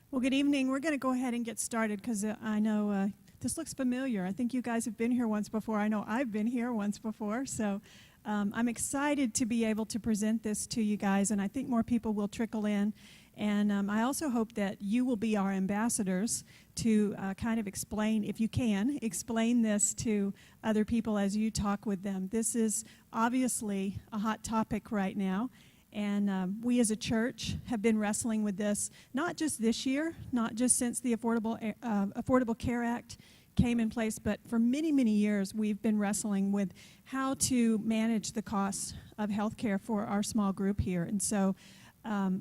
Well, good evening. We're going to go ahead and get started because I know this looks familiar. I think you guys have been here once before. I know I've been here once before. So I'm excited to be able to present this to you guys, and I think more people will trickle in. And I also hope that you will be our ambassadors to kind of explain, if you can, explain this to other people as you talk with them. This is obviously a hot topic right now. And we as a church have been wrestling with this, not just this year, not just since the Affordable Care Act came in place, but for many, many years we've been wrestling with how to manage the cost of health care for our small group here. And so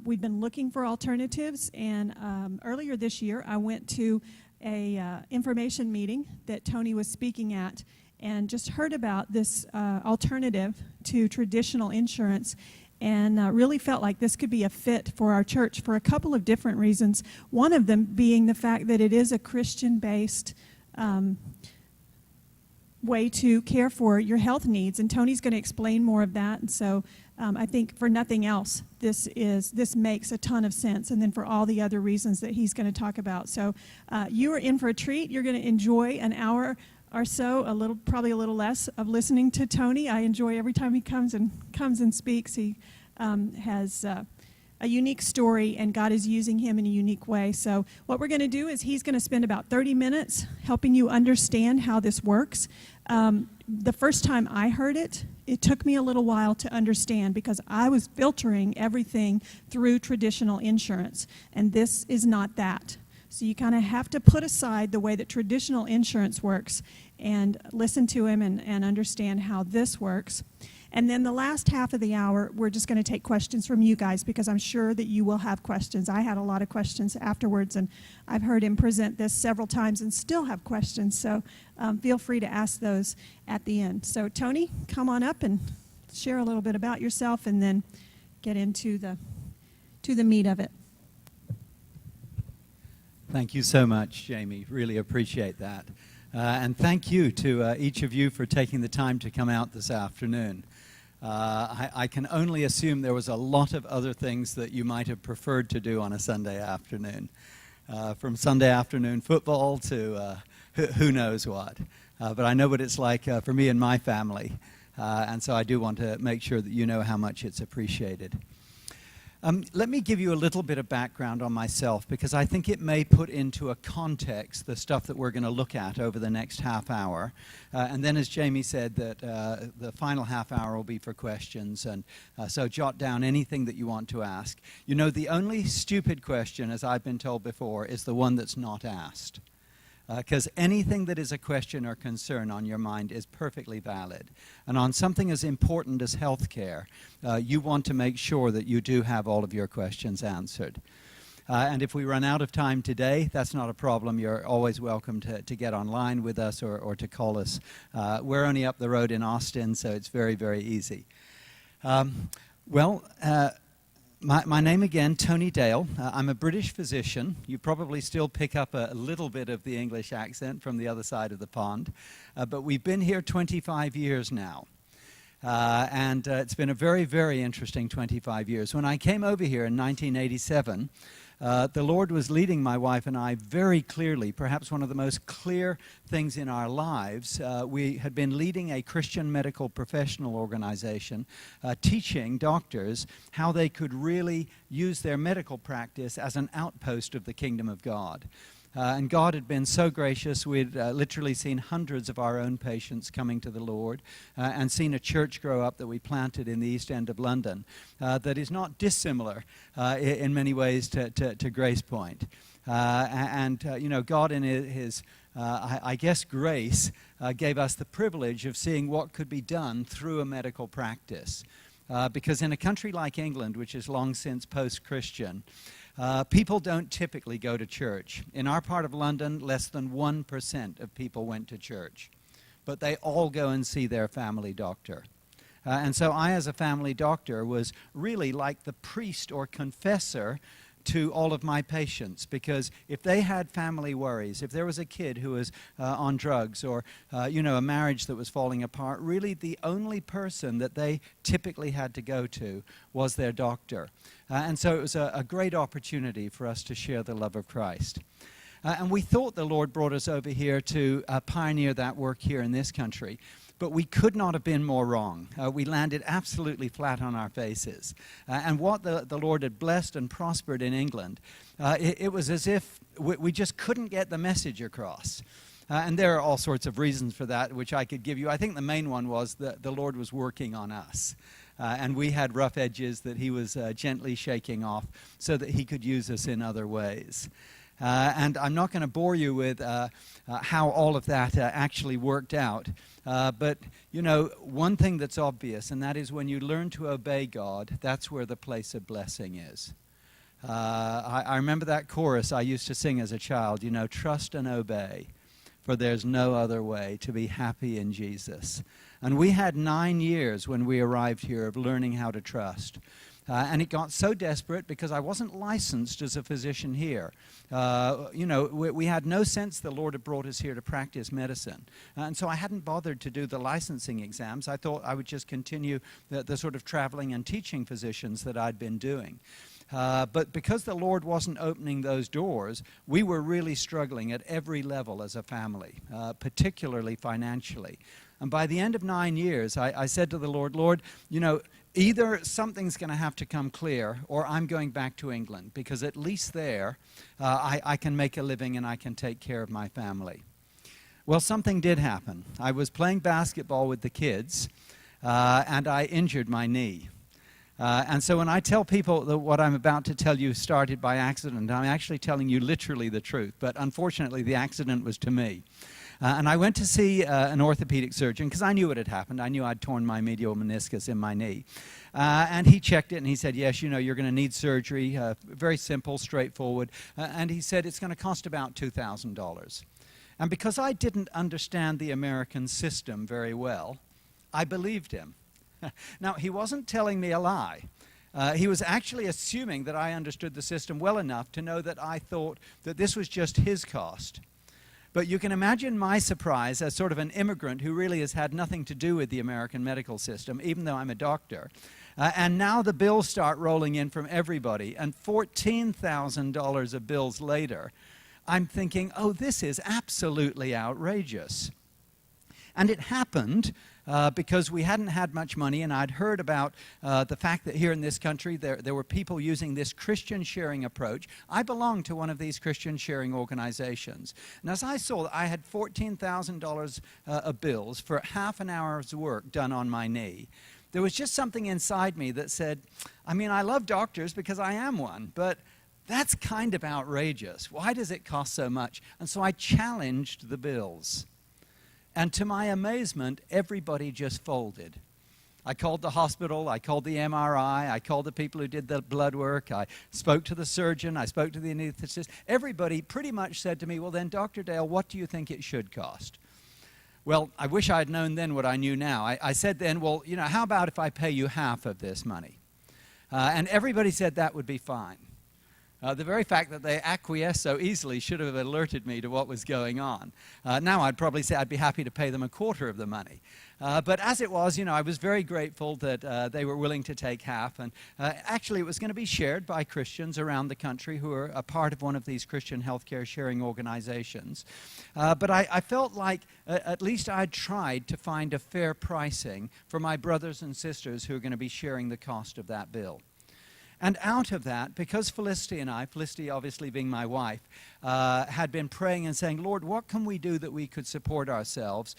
we've been looking for alternatives, and earlier this year I went to a information meeting that Tony was speaking at and just heard about this alternative to traditional insurance, and really felt like this could be a fit for our church for a couple of different reasons. One of them being the fact that it is a Christian-based way to care for your health needs, and Tony's going to explain more of that. And so I think for nothing else, this makes a ton of sense, and then for all the other reasons that he's going to talk about. So you are in for a treat. You're going to enjoy an hour or so, probably a little less, of listening to Tony. I enjoy every time he comes and speaks. He has a unique story, and God is using him in a unique way. So what we're going to do is he's going to spend about 30 minutes helping you understand how this works. The first time I heard it, it took me a little while to understand because I was filtering everything through traditional insurance, and this is not that. So you kind of have to put aside the way that traditional insurance works and listen to him and understand how this works. And then the last half of the hour, we're just going to take questions from you guys because I'm sure that you will have questions. I had a lot of questions afterwards, and I've heard him present this several times and still have questions. So feel free to ask those at the end. So Tony, come on up and share a little bit about yourself and then get into the meat of it. Thank you so much, Jamie. Really appreciate that. And thank you to each of you for taking the time to come out this afternoon. I can only assume there was a lot of other things that you might have preferred to do on a Sunday afternoon, from Sunday afternoon football to who knows what. But I know what it's like for me and my family, and so I do want to make sure that you know how much it's appreciated. Let me give you a little bit of background on myself because I think it may put into a context the stuff that we're going to look at over the next half hour. And then, as Jamie said, that the final half hour will be for questions. And so jot down anything that you want to ask. You know, the only stupid question, as I've been told before, is the one that's not asked. Because anything that is a question or concern on your mind is perfectly valid. And on something as important as healthcare, you want to make sure that you do have all of your questions answered. And if we run out of time today, that's not a problem. You're always welcome to get online with us or to call us. We're only up the road in Austin, so it's very, very easy. My name again, Tony Dale. I'm a British physician. You probably still pick up a little bit of the English accent from the other side of the pond. But we've been here 25 years now. And it's been a very, very interesting 25 years. When I came over here in 1987, the Lord was leading my wife and I very clearly, perhaps one of the most clear things in our lives. We had been leading a Christian medical professional organization, teaching doctors how they could really use their medical practice as an outpost of the kingdom of God. And God had been so gracious. We'd literally seen hundreds of our own patients coming to the Lord and seen a church grow up that we planted in the East End of London that is not dissimilar in many ways to Grace Point. You know, God in His, I guess, grace gave us the privilege of seeing what could be done through a medical practice. Because in a country like England, which is long since post-Christian, people don't typically go to church. In our part of London, less than 1% of people went to church. But they all go and see their family doctor. And so I, as a family doctor, was really like the priest or confessor to all of my patients, because if they had family worries, if there was a kid who was on drugs, or a marriage that was falling apart, really the only person that they typically had to go to was their doctor. And so it was a great opportunity for us to share the love of Christ. And we thought the Lord brought us over here to pioneer that work here in this country. But we could not have been more wrong. We landed absolutely flat on our faces. And what the Lord had blessed and prospered in England, it was as if we just couldn't get the message across. And there are all sorts of reasons for that, which I could give you. I think the main one was that the Lord was working on us. And we had rough edges that he was gently shaking off so that he could use us in other ways. And I'm not going to bore you with how all of that actually worked out. But, one thing that's obvious, and that is when you learn to obey God, that's where the place of blessing is. I remember that chorus I used to sing as a child, trust and obey, for there's no other way to be happy in Jesus. And we had 9 years when we arrived here of learning how to trust. And it got so desperate because I wasn't licensed as a physician here. We had no sense the Lord had brought us here to practice medicine. And so I hadn't bothered to do the licensing exams. I thought I would just continue the sort of traveling and teaching physicians that I'd been doing. But because the Lord wasn't opening those doors, we were really struggling at every level as a family, particularly financially. And by the end of 9 years, I said to the Lord, either something's going to have to come clear, or I'm going back to England, because at least there I can make a living and I can take care of my family. Well, something did happen. I was playing basketball with the kids, and I injured my knee. And so when I tell people that what I'm about to tell you started by accident, I'm actually telling you literally the truth. But unfortunately, the accident was to me. And I went to see an orthopedic surgeon because I knew what had happened. I knew I'd torn my medial meniscus in my knee. And he checked it and he said, yes, you're going to need surgery. Very simple, straightforward. And he said it's going to cost about $2,000. And because I didn't understand the American system very well, I believed him. Now, he wasn't telling me a lie. He was actually assuming that I understood the system well enough to know that I thought that this was just his cost. But you can imagine my surprise as sort of an immigrant who really has had nothing to do with the American medical system, even though I'm a doctor. And now the bills start rolling in from everybody, and $14,000 of bills later, I'm thinking, oh, this is absolutely outrageous. And it happened because we hadn't had much money, and I'd heard about the fact that here in this country there were people using this Christian sharing approach. I belonged to one of these Christian sharing organizations. And as I saw that I had $14,000 of bills for half an hour's work done on my knee, there was just something inside me that said, I mean, I love doctors because I am one, but that's kind of outrageous. Why does it cost so much? And so I challenged the bills. And to my amazement, everybody just folded. I called the hospital, I called the MRI, I called the people who did the blood work, I spoke to the surgeon, I spoke to the anesthetist. Everybody pretty much said to me, well then, Dr. Dale, what do you think it should cost? Well, I wish I had known then what I knew now. I said then, well, how about if I pay you half of this money? And everybody said that would be fine. The very fact that they acquiesced so easily should have alerted me to what was going on. Now I'd probably say I'd be happy to pay them a quarter of the money. But as it was, I was very grateful that they were willing to take half. And actually, it was going to be shared by Christians around the country who are a part of one of these Christian healthcare sharing organizations. But I felt like at least I'd tried to find a fair pricing for my brothers and sisters who are going to be sharing the cost of that bill. And out of that, because Felicity and I, Felicity obviously being my wife, had been praying and saying, Lord, what can we do that we could support ourselves?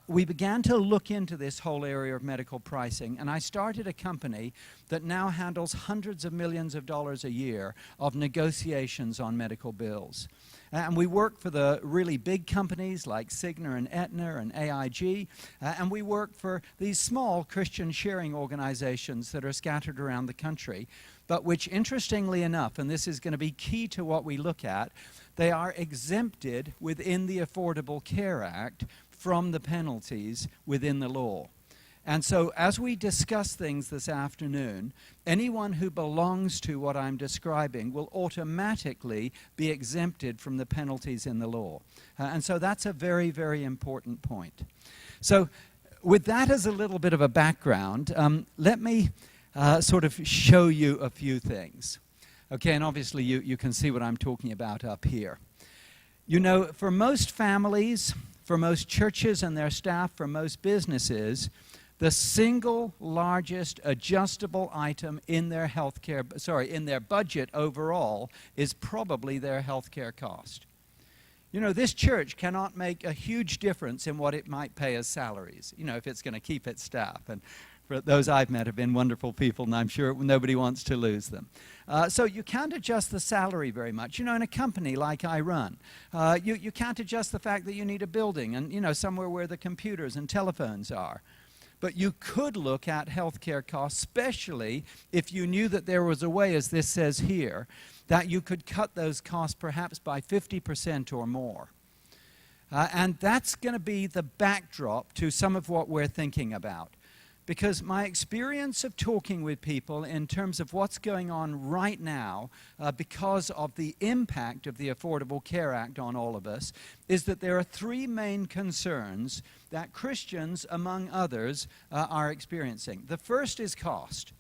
We began to look into this whole area of medical pricing, and I started a company that now handles hundreds of millions of dollars a year of negotiations on medical bills. And we work for the really big companies like Cigna and Aetna and AIG, and we work for these small Christian sharing organizations that are scattered around the country, but which, interestingly enough, and this is going to be key to what we look at, they are exempted within the Affordable Care Act from the penalties within the law. And so as we discuss things this afternoon, anyone who belongs to what I'm describing will automatically be exempted from the penalties in the law. And so that's a very, very important point. So with that as a little bit of a background, let me sort of show you a few things. Okay, and obviously you can see what I'm talking about up here. You know, for most families, for most churches and their staff, for most businesses, the single largest adjustable item in their in their budget overall is probably their healthcare cost. You know, this church cannot make a huge difference in what it might pay as salaries, you know, if it's going to keep its staff. And for those I've met have been wonderful people, and I'm sure nobody wants to lose them. So you can't adjust the salary very much. You know, in a company like I run, you can't adjust the fact that you need a building and, you know, somewhere where the computers and telephones are. But you could look at healthcare costs, especially if you knew that there was a way, as this says here, that you could cut those costs perhaps by 50% or more. And that's going to be the backdrop to some of what we're thinking about. Because my experience of talking with people in terms of what's going on right now because of the impact of the Affordable Care Act on all of us is that there are three main concerns that Christians, among others, are experiencing. The first is cost.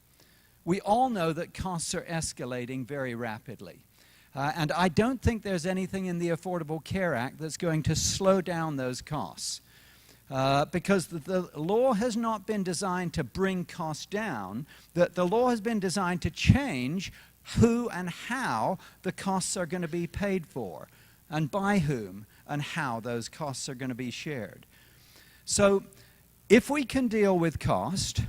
We all know that costs are escalating very rapidly. And I don't think there's anything in the Affordable Care Act that's going to slow down those costs. Because the law has not been designed to bring costs down. The law has been designed to change who and how the costs are going to be paid for, and by whom and how those costs are going to be shared. So if we can deal with cost,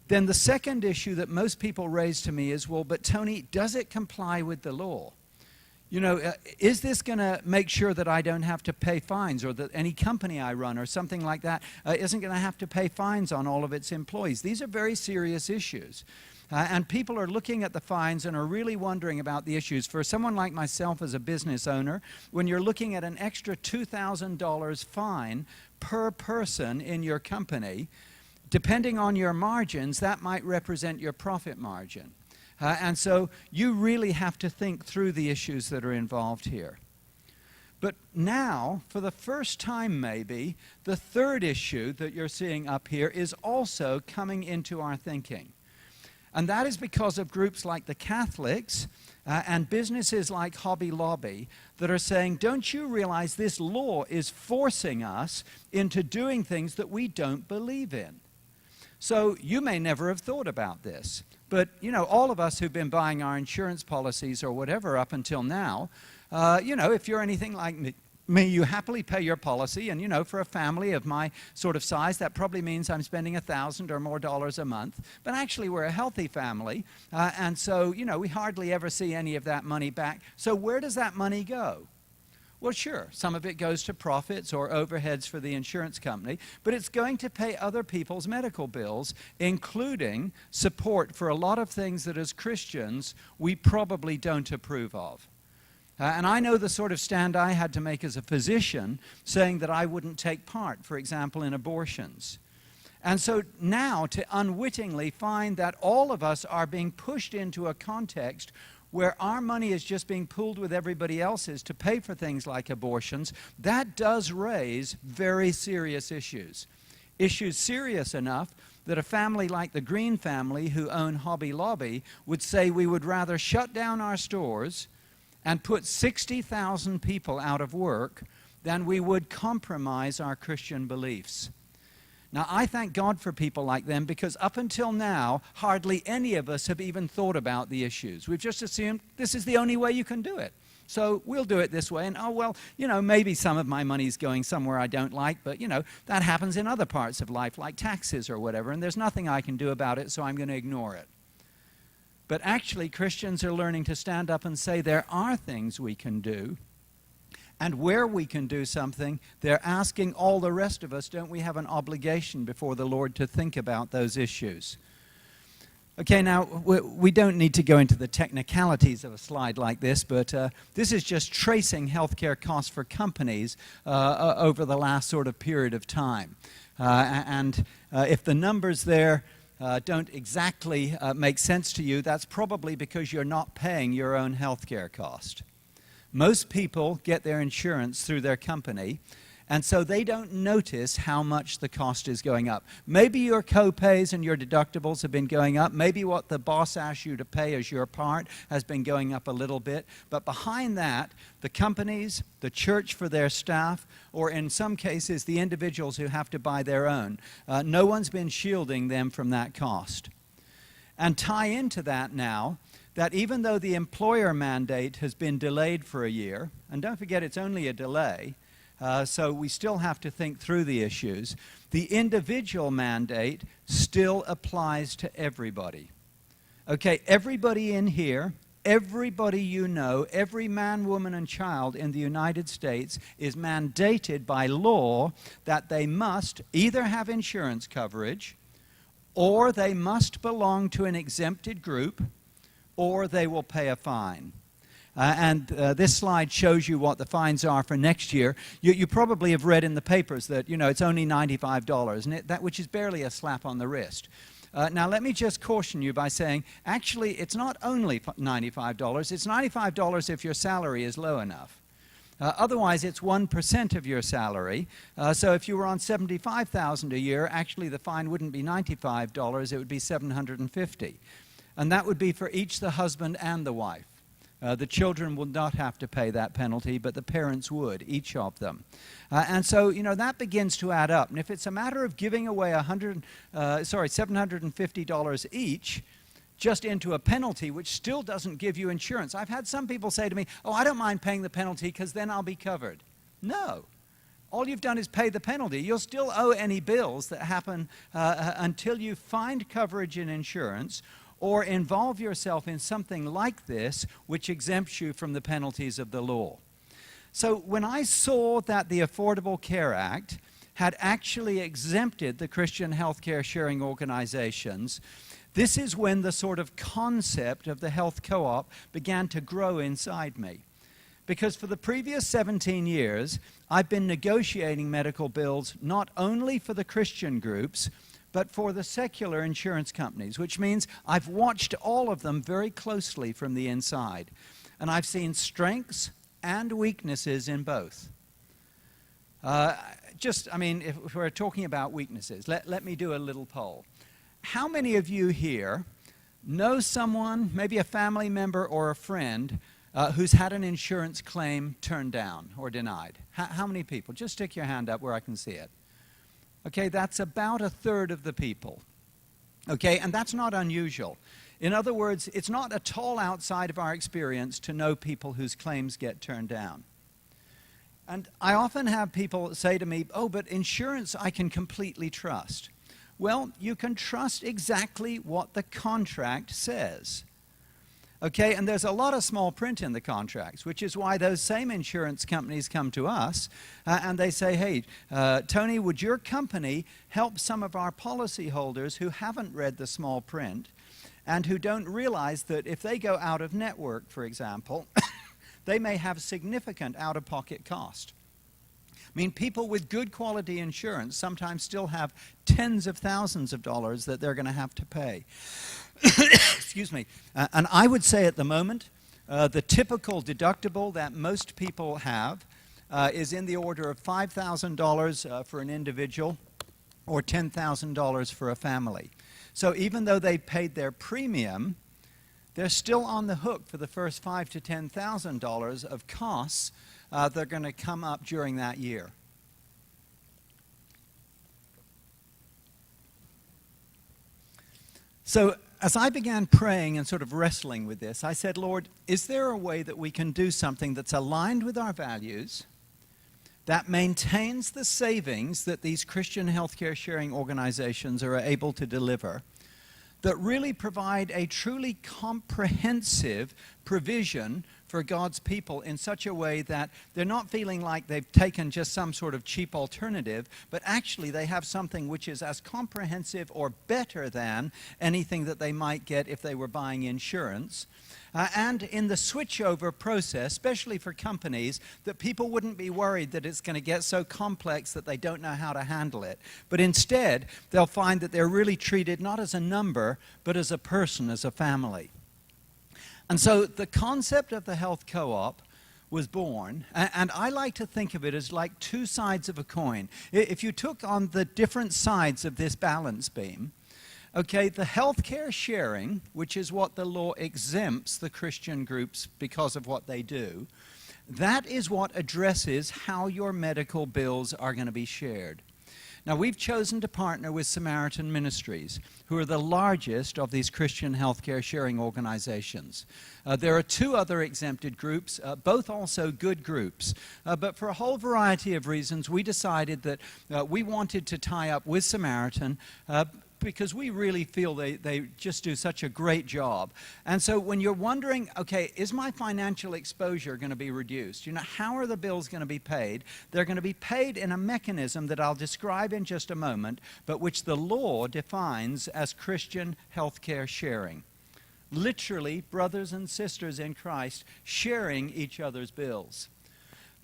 then the second issue that most people raise to me is, well, but Tony, does it comply with the law? You know, is this going to make sure that I don't have to pay fines, or that any company I run or something like that isn't going to have to pay fines on all of its employees? These are very serious issues. And people are looking at the fines and are really wondering about the issues. For someone like myself as a business owner, when you're looking at an extra $2,000 fine per person in your company, depending on your margins, that might represent your profit margin. And so you really have to think through the issues that are involved here. But now, for the first time maybe, the third issue that you're seeing up here is also coming into our thinking. And that is because of groups like the Catholics and businesses like Hobby Lobby that are saying, don't you realize this law is forcing us into doing things that we don't believe in? So you may never have thought about this. But, you know, all of us who've been buying our insurance policies or whatever up until now, you know, if you're anything like me, you happily pay your policy. And, you know, for a family of my sort of size, that probably means I'm spending $1,000 or more a month. But actually, we're a healthy family. And so, you know, we hardly ever see any of that money back. So where does that money go? Well, sure, some of it goes to profits or overheads for the insurance company, but it's going to pay other people's medical bills, including support for a lot of things that as Christians we probably don't approve of. And I know the sort of stand I had to make as a physician, saying that I wouldn't take part, for example, in abortions. And so now to unwittingly find that all of us are being pushed into a context where our money is just being pooled with everybody else's to pay for things like abortions, that does raise very serious issues. Issues serious enough that a family like the Green family, who own Hobby Lobby, would say we would rather shut down our stores and put 60,000 people out of work than we would compromise our Christian beliefs. Now, I thank God for people like them, because up until now, hardly any of us have even thought about the issues. We've just assumed this is the only way you can do it. So we'll do it this way. And, oh, well, you know, maybe some of my money's going somewhere I don't like, but, you know, that happens in other parts of life, like taxes or whatever, and there's nothing I can do about it, so I'm going to ignore it. But actually, Christians are learning to stand up and say there are things we can do. And where we can do something, they're asking all the rest of us, don't we have an obligation before the Lord to think about those issues? Okay, now, we don't need to go into the technicalities of a slide like this, but this is just tracing healthcare costs for companies over the last sort of period of time. And if the numbers there don't exactly make sense to you, that's probably because you're not paying your own health care cost. Most people get their insurance through their company, and so they don't notice how much the cost is going up. Maybe your co-pays and your deductibles have been going up. Maybe what the boss asks you to pay as your part has been going up a little bit. But behind that, the companies, the church for their staff, or in some cases, the individuals who have to buy their own, no one's been shielding them from that cost. And tie into that now, that even though the employer mandate has been delayed for a year, and don't forget it's only a delay, so we still have to think through the issues, the individual mandate still applies to everybody. Okay, everybody in here, everybody you know, every man, woman, and child in the United States is mandated by law that they must either have insurance coverage, or they must belong to an exempted group, or they will pay a fine. This slide shows you what the fines are for next year. You probably have read in the papers that, you know, it's only $95, and which is barely a slap on the wrist. Now, let me just caution you by saying, actually, it's not only $95. It's $95 if your salary is low enough. Otherwise, it's 1% of your salary. So if you were on $75,000 a year, actually the fine wouldn't be $95, it would be $750. And that would be for each the husband and the wife. The children will not have to pay that penalty, but the parents would, each of them. And so, you know, that begins to add up. And if it's a matter of giving away $750 each just into a penalty, which still doesn't give you insurance. I've had some people say to me, oh, I don't mind paying the penalty because then I'll be covered. No. All you've done is pay the penalty. You'll still owe any bills that happen until you find coverage in insurance or involve yourself in something like this, which exempts you from the penalties of the law. So when I saw that the Affordable Care Act had actually exempted the Christian healthcare sharing organizations, this is when the sort of concept of the health co-op began to grow inside me. Because for the previous 17 years, I've been negotiating medical bills not only for the Christian groups, but for the secular insurance companies, which means I've watched all of them very closely from the inside. And I've seen strengths and weaknesses in both. If we're talking about weaknesses, let me do a little poll. How many of you here know someone, maybe a family member or a friend, who's had an insurance claim turned down or denied? How many people? Just stick your hand up where I can see it. Okay, that's about a third of the people. Okay, and that's not unusual. In other words, it's not at all outside of our experience to know people whose claims get turned down. And I often have people say to me, oh, but insurance I can completely trust. Well, you can trust exactly what the contract says. Okay, and there's a lot of small print in the contracts, which is why those same insurance companies come to us and they say, hey, Tony, would your company help some of our policyholders who haven't read the small print and who don't realize that if they go out of network, for example, they may have significant out-of-pocket cost. I mean, people with good quality insurance sometimes still have tens of thousands of dollars that they're going to have to pay. Excuse me. And I would say at the moment, the typical deductible that most people have is in the order of $5,000 for an individual or $10,000 for a family. So even though they paid their premium, they're still on the hook for the first $5,000 to $10,000 of costs that are going to come up during that year. So as I began praying and sort of wrestling with this, I said, Lord, is there a way that we can do something that's aligned with our values, that maintains the savings that these Christian healthcare sharing organizations are able to deliver, that really provide a truly comprehensive provision for God's people in such a way that they're not feeling like they've taken just some sort of cheap alternative, but actually they have something which is as comprehensive or better than anything that they might get if they were buying insurance. And in the switchover process, especially for companies, that people wouldn't be worried that it's going to get so complex that they don't know how to handle it. But instead, they'll find that they're really treated not as a number, but as a person, as a family. And so the concept of the health co-op was born, and I like to think of it as like two sides of a coin. If you took on the different sides of this balance beam, okay, the healthcare sharing, which is what the law exempts the Christian groups because of what they do, that is what addresses how your medical bills are going to be shared. Now, we've chosen to partner with Samaritan Ministries, who are the largest of these Christian healthcare sharing organizations. There are two other exempted groups, both also good groups. But for a whole variety of reasons, we decided that we wanted to tie up with Samaritan because we really feel they just do such a great job. And so when you're wondering, okay, is my financial exposure going to be reduced? You know, how are the bills going to be paid? They're going to be paid in a mechanism that I'll describe in just a moment, but which the law defines as Christian healthcare sharing. Literally, brothers and sisters in Christ sharing each other's bills.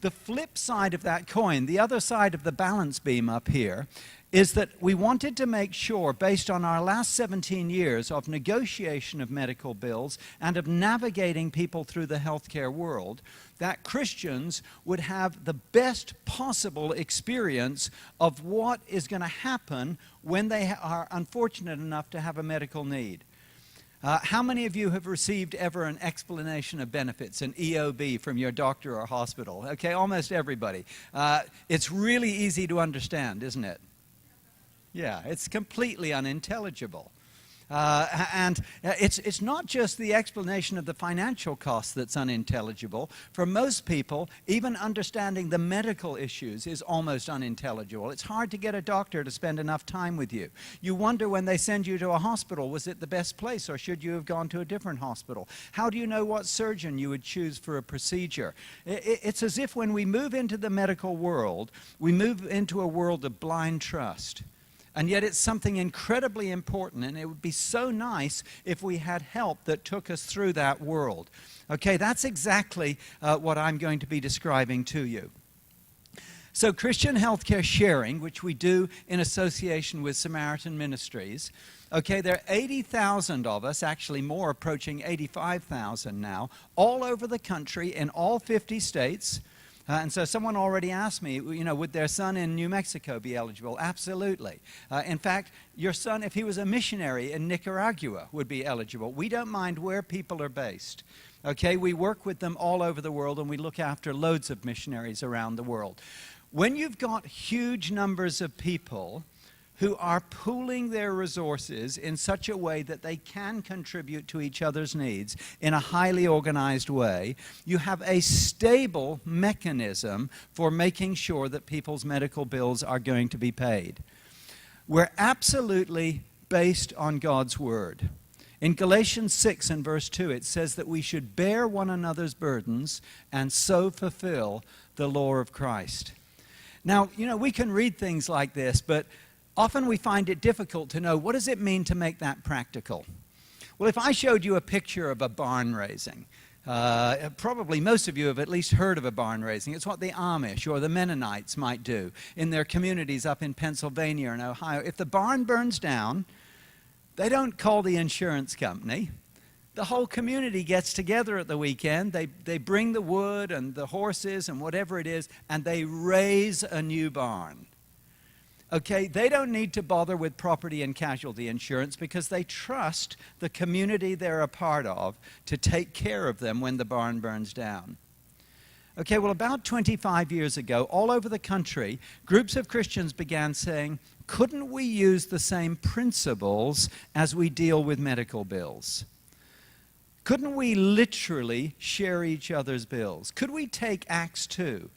The flip side of that coin, the other side of the balance beam up here, is that we wanted to make sure, based on our last 17 years of negotiation of medical bills and of navigating people through the healthcare world, that Christians would have the best possible experience of what is going to happen when they are unfortunate enough to have a medical need. How many of you have received ever an explanation of benefits, an EOB, from your doctor or hospital? Okay, almost everybody. It's really easy to understand, isn't it? Yeah, it's completely unintelligible. And it's not just the explanation of the financial costs that's unintelligible. For most people, even understanding the medical issues is almost unintelligible. It's hard to get a doctor to spend enough time with you. You wonder when they send you to a hospital, was it the best place or should you have gone to a different hospital? How do you know what surgeon you would choose for a procedure? It's as if when we move into the medical world, we move into a world of blind trust. And yet it's something incredibly important, and it would be so nice if we had help that took us through that world. Okay, that's exactly what I'm going to be describing to you. So Christian healthcare sharing, which we do in association with Samaritan Ministries, okay, there are 80,000 of us, actually more, approaching 85,000 now, all over the country in all 50 states. And so someone already asked me, you know, would their son in New Mexico be eligible? Absolutely. In fact, your son, if he was a missionary in Nicaragua, would be eligible. We don't mind where people are based. Okay, we work with them all over the world, and we look after loads of missionaries around the world. When you've got huge numbers of people who are pooling their resources in such a way that they can contribute to each other's needs in a highly organized way, you have a stable mechanism for making sure that people's medical bills are going to be paid. We're absolutely based on God's Word. In Galatians 6 and verse 2, it says that we should bear one another's burdens and so fulfill the law of Christ. Now, you know, we can read things like this, but often we find it difficult to know, what does it mean to make that practical? Well, if I showed you a picture of a barn raising, probably most of you have at least heard of a barn raising. It's what the Amish or the Mennonites might do in their communities up in Pennsylvania and Ohio. If the barn burns down, they don't call the insurance company. The whole community gets together at the weekend. They bring the wood and the horses and whatever it is, and they raise a new barn. Okay, they don't need to bother with property and casualty insurance because they trust the community they're a part of to take care of them when the barn burns down. Okay, well, about 25 years ago, all over the country, groups of Christians began saying, couldn't we use the same principles as we deal with medical bills? Couldn't we literally share each other's bills? Could we take Acts 2?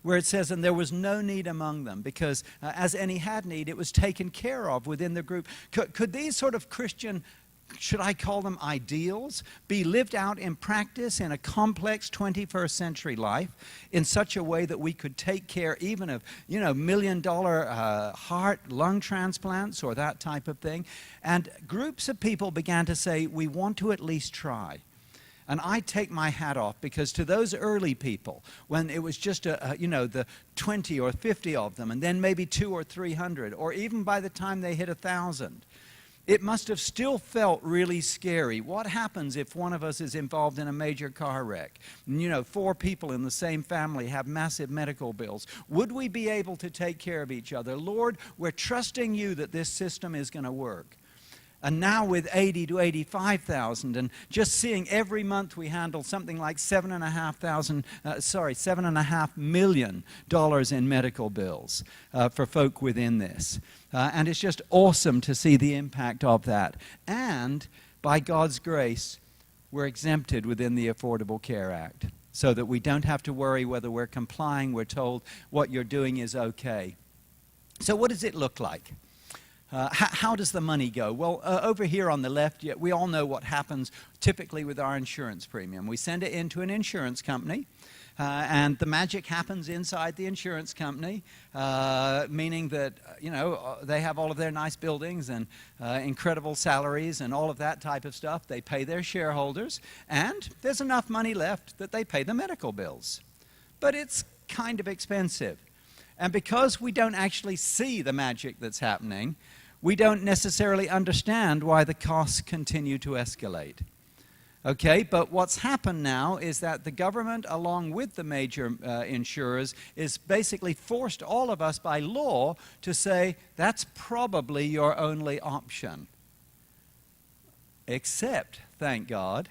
Where it says, and there was no need among them, because as any had need, it was taken care of within the group. Could these sort of Christian should I call them ideals, be lived out in practice in a complex 21st century life in such a way that we could take care even of, $1 million heart, lung transplants or that type of thing. And groups of people began to say, we want to at least try. And I take my hat off, because to those early people, when it was just the 20 or 50 of them, and then maybe 200 or 300, or even by the time they hit 1,000, it must have still felt really scary. What happens if one of us is involved in a major car wreck? 4 people in the same family have massive medical bills. Would we be able to take care of each other? Lord, we're trusting you that this system is going to work. And now with 80 to 85,000, and just seeing every month we handle something like $7.5 million in medical bills for folk within this. And it's just awesome to see the impact of that. And by God's grace, we're exempted within the Affordable Care Act, so that we don't have to worry whether we're complying. We're told what you're doing is okay. So what does it look like? How does the money go? Well, over here on the left, we all know what happens typically with our insurance premium. We send it into an insurance company, and the magic happens inside the insurance company, meaning that, they have all of their nice buildings and incredible salaries and all of that type of stuff. They pay their shareholders, and there's enough money left that they pay the medical bills. But it's kind of expensive. And because we don't actually see the magic that's happening, we don't necessarily understand why the costs continue to escalate. Okay, but what's happened now is that the government, along with the major insurers, is basically forced all of us by law to say, that's probably your only option. Except, thank God,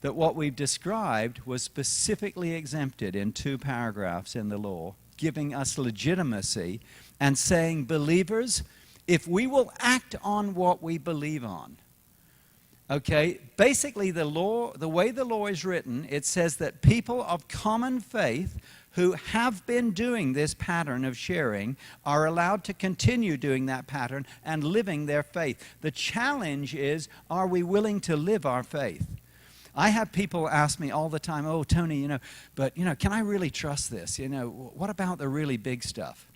that what we've described was specifically exempted in 2 paragraphs in the law, giving us legitimacy and saying, believers, if we will act on what we believe on, okay, basically the way the law is written, it says that people of common faith who have been doing this pattern of sharing are allowed to continue doing that pattern and living their faith. The challenge is, are we willing to live our faith? I have people ask me all the time, oh, Tony, can I really trust this? What about the really big stuff?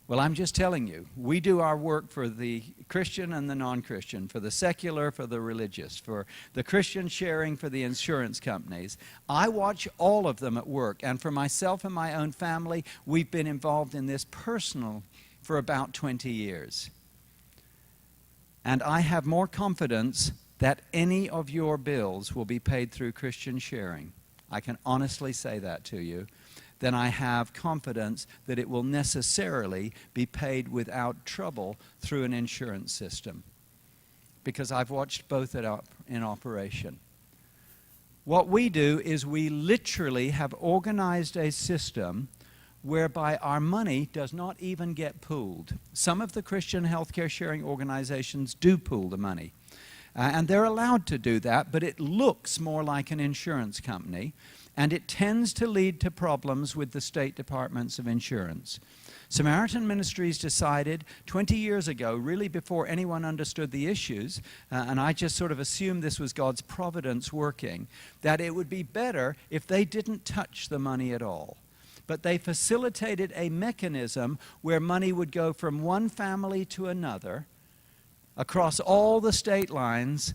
Well, I'm just telling you, we do our work for the Christian and the non-Christian, for the secular, for the religious, for the Christian sharing, for the insurance companies. I watch all of them at work, and for myself and my own family, we've been involved in this personally for about 20 years. And I have more confidence that any of your bills will be paid through Christian sharing. I can honestly say that to you. Then I have confidence that it will necessarily be paid without trouble through an insurance system, because I've watched both in operation. What we do is we literally have organized a system whereby our money does not even get pooled. Some of the Christian healthcare sharing organizations do pool the money. And they're allowed to do that, but it looks more like an insurance company, and it tends to lead to problems with the state departments of insurance. Samaritan Ministries decided 20 years ago, really before anyone understood the issues, and I just sort of assumed this was God's providence working, that it would be better if they didn't touch the money at all. But they facilitated a mechanism where money would go from one family to another, across all the state lines,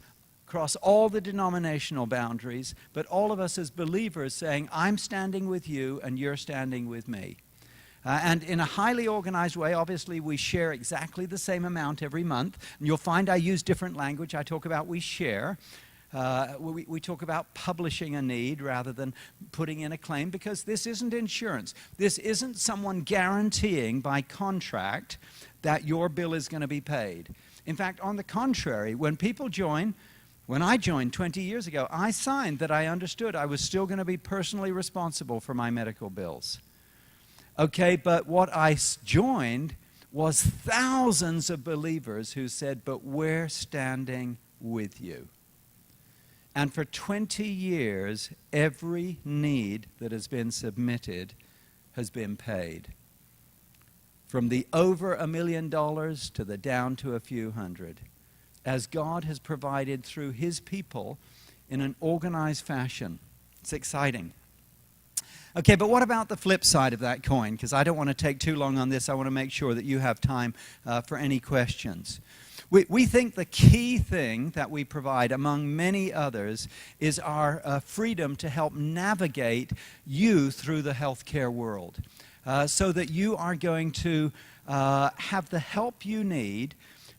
across all the denominational boundaries, but all of us as believers saying, I'm standing with you and you're standing with me. And in a highly organized way, obviously we share exactly the same amount every month. And you'll find I use different language. I talk about we share. We talk about publishing a need rather than putting in a claim, because this isn't insurance. This isn't someone guaranteeing by contract that your bill is going to be paid. In fact, on the contrary, when I joined 20 years ago, I signed that I understood I was still going to be personally responsible for my medical bills. Okay, but what I joined was thousands of believers who said, but we're standing with you. And for 20 years, every need that has been submitted has been paid. From the over $1 million to the down to a few hundred. as God has provided through his people in an organized fashion. It's exciting. Okay, but what about the flip side of that coin? Because I don't want to take too long on this. I want to make sure that you have time for any questions. We think the key thing that we provide, among many others, is our freedom to help navigate you through the healthcare world so that you are going to have the help you need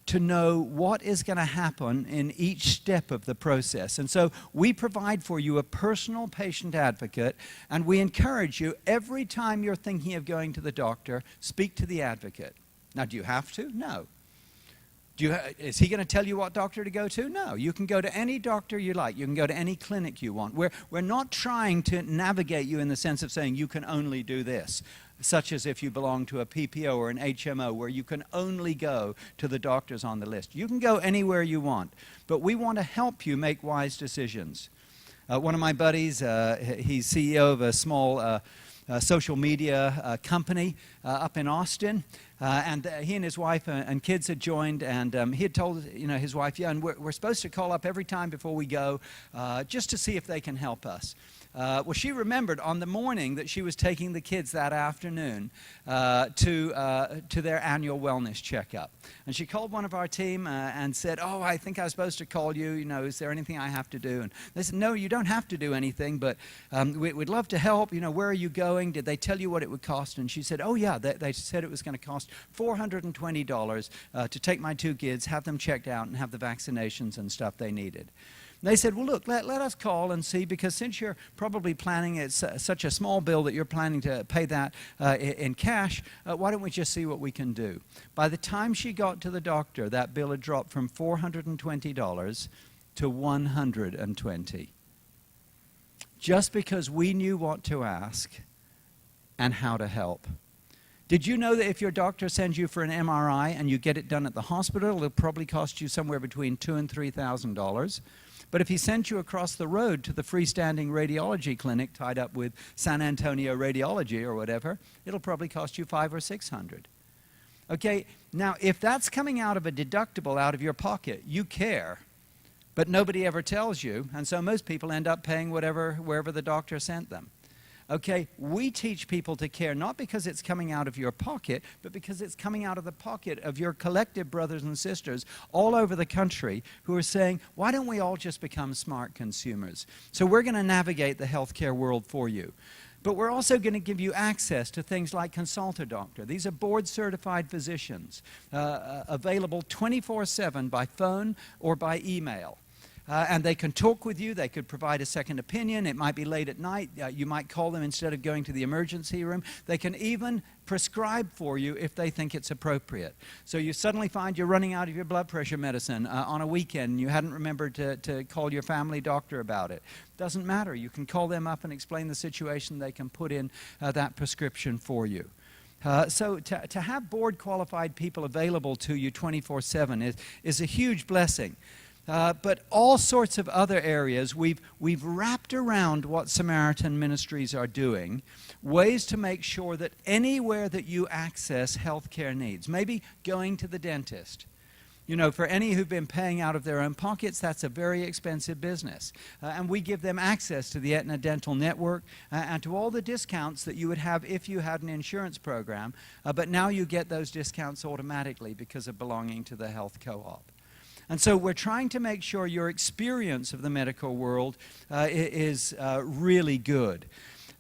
to know what is going to happen in each step of the process. And so we provide for you a personal patient advocate, and we encourage you every time you're thinking of going to the doctor, speak to the advocate. Now, do you have to? No. Is he going to tell you what doctor to go to? No. You can go to any doctor you like. You can go to any clinic you want. We're not trying to navigate you in the sense of saying you can only do this, such as if you belong to a PPO or an HMO where you can only go to the doctors on the list. You can go anywhere you want, but we want to help you make wise decisions. One of my buddies, he's CEO of a small social media company up in Austin, and he and his wife and kids had joined, and he had told his wife, yeah, and we're supposed to call up every time before we go just to see if they can help us. Well, she remembered on the morning that she was taking the kids that afternoon to their annual wellness checkup. And she called one of our team and said, oh, I think I was supposed to call you. Is there anything I have to do? And they said, no, you don't have to do anything, but we'd love to help. Where are you going? Did they tell you what it would cost? And she said, oh, yeah, they said it was going to cost $420 to take my two kids, have them checked out, and have the vaccinations and stuff they needed. They said, well, look, let us call and see, because since you're probably planning, it's such a small bill that you're planning to pay that in cash, why don't we just see what we can do? By the time she got to the doctor, that bill had dropped from $420 to $120. Just because we knew what to ask and how to help. Did you know that if your doctor sends you for an MRI and you get it done at the hospital, it'll probably cost you somewhere between $2,000 and $3,000? But if he sent you across the road to the freestanding radiology clinic tied up with San Antonio Radiology or whatever, it'll probably cost you $500 or $600. Okay, now if that's coming out of a deductible out of your pocket, you care, but nobody ever tells you, and so most people end up paying wherever the doctor sent them. Okay, we teach people to care not because it's coming out of your pocket, but because it's coming out of the pocket of your collective brothers and sisters all over the country who are saying, why don't we all just become smart consumers? So we're going to navigate the healthcare world for you. But we're also going to give you access to things like Consult a Doctor. These are board-certified physicians available 24/7 by phone or by email. And they can talk with you. They could provide a second opinion. It might be late at night. You might call them instead of going to the emergency room. They can even prescribe for you if they think it's appropriate. So you suddenly find you're running out of your blood pressure medicine on a weekend. And you hadn't remembered to call your family doctor about it. Doesn't matter. You can call them up and explain the situation. They can put in that prescription for you. So to have board-qualified people available to you 24/7 is a huge blessing. But all sorts of other areas, we've wrapped around what Samaritan Ministries are doing, ways to make sure that anywhere that you access healthcare needs, maybe going to the dentist. For any who've been paying out of their own pockets, that's a very expensive business. And we give them access to the Aetna Dental Network and to all the discounts that you would have if you had an insurance program. But now you get those discounts automatically because of belonging to the health co-op. And so we're trying to make sure your experience of the medical world is really good.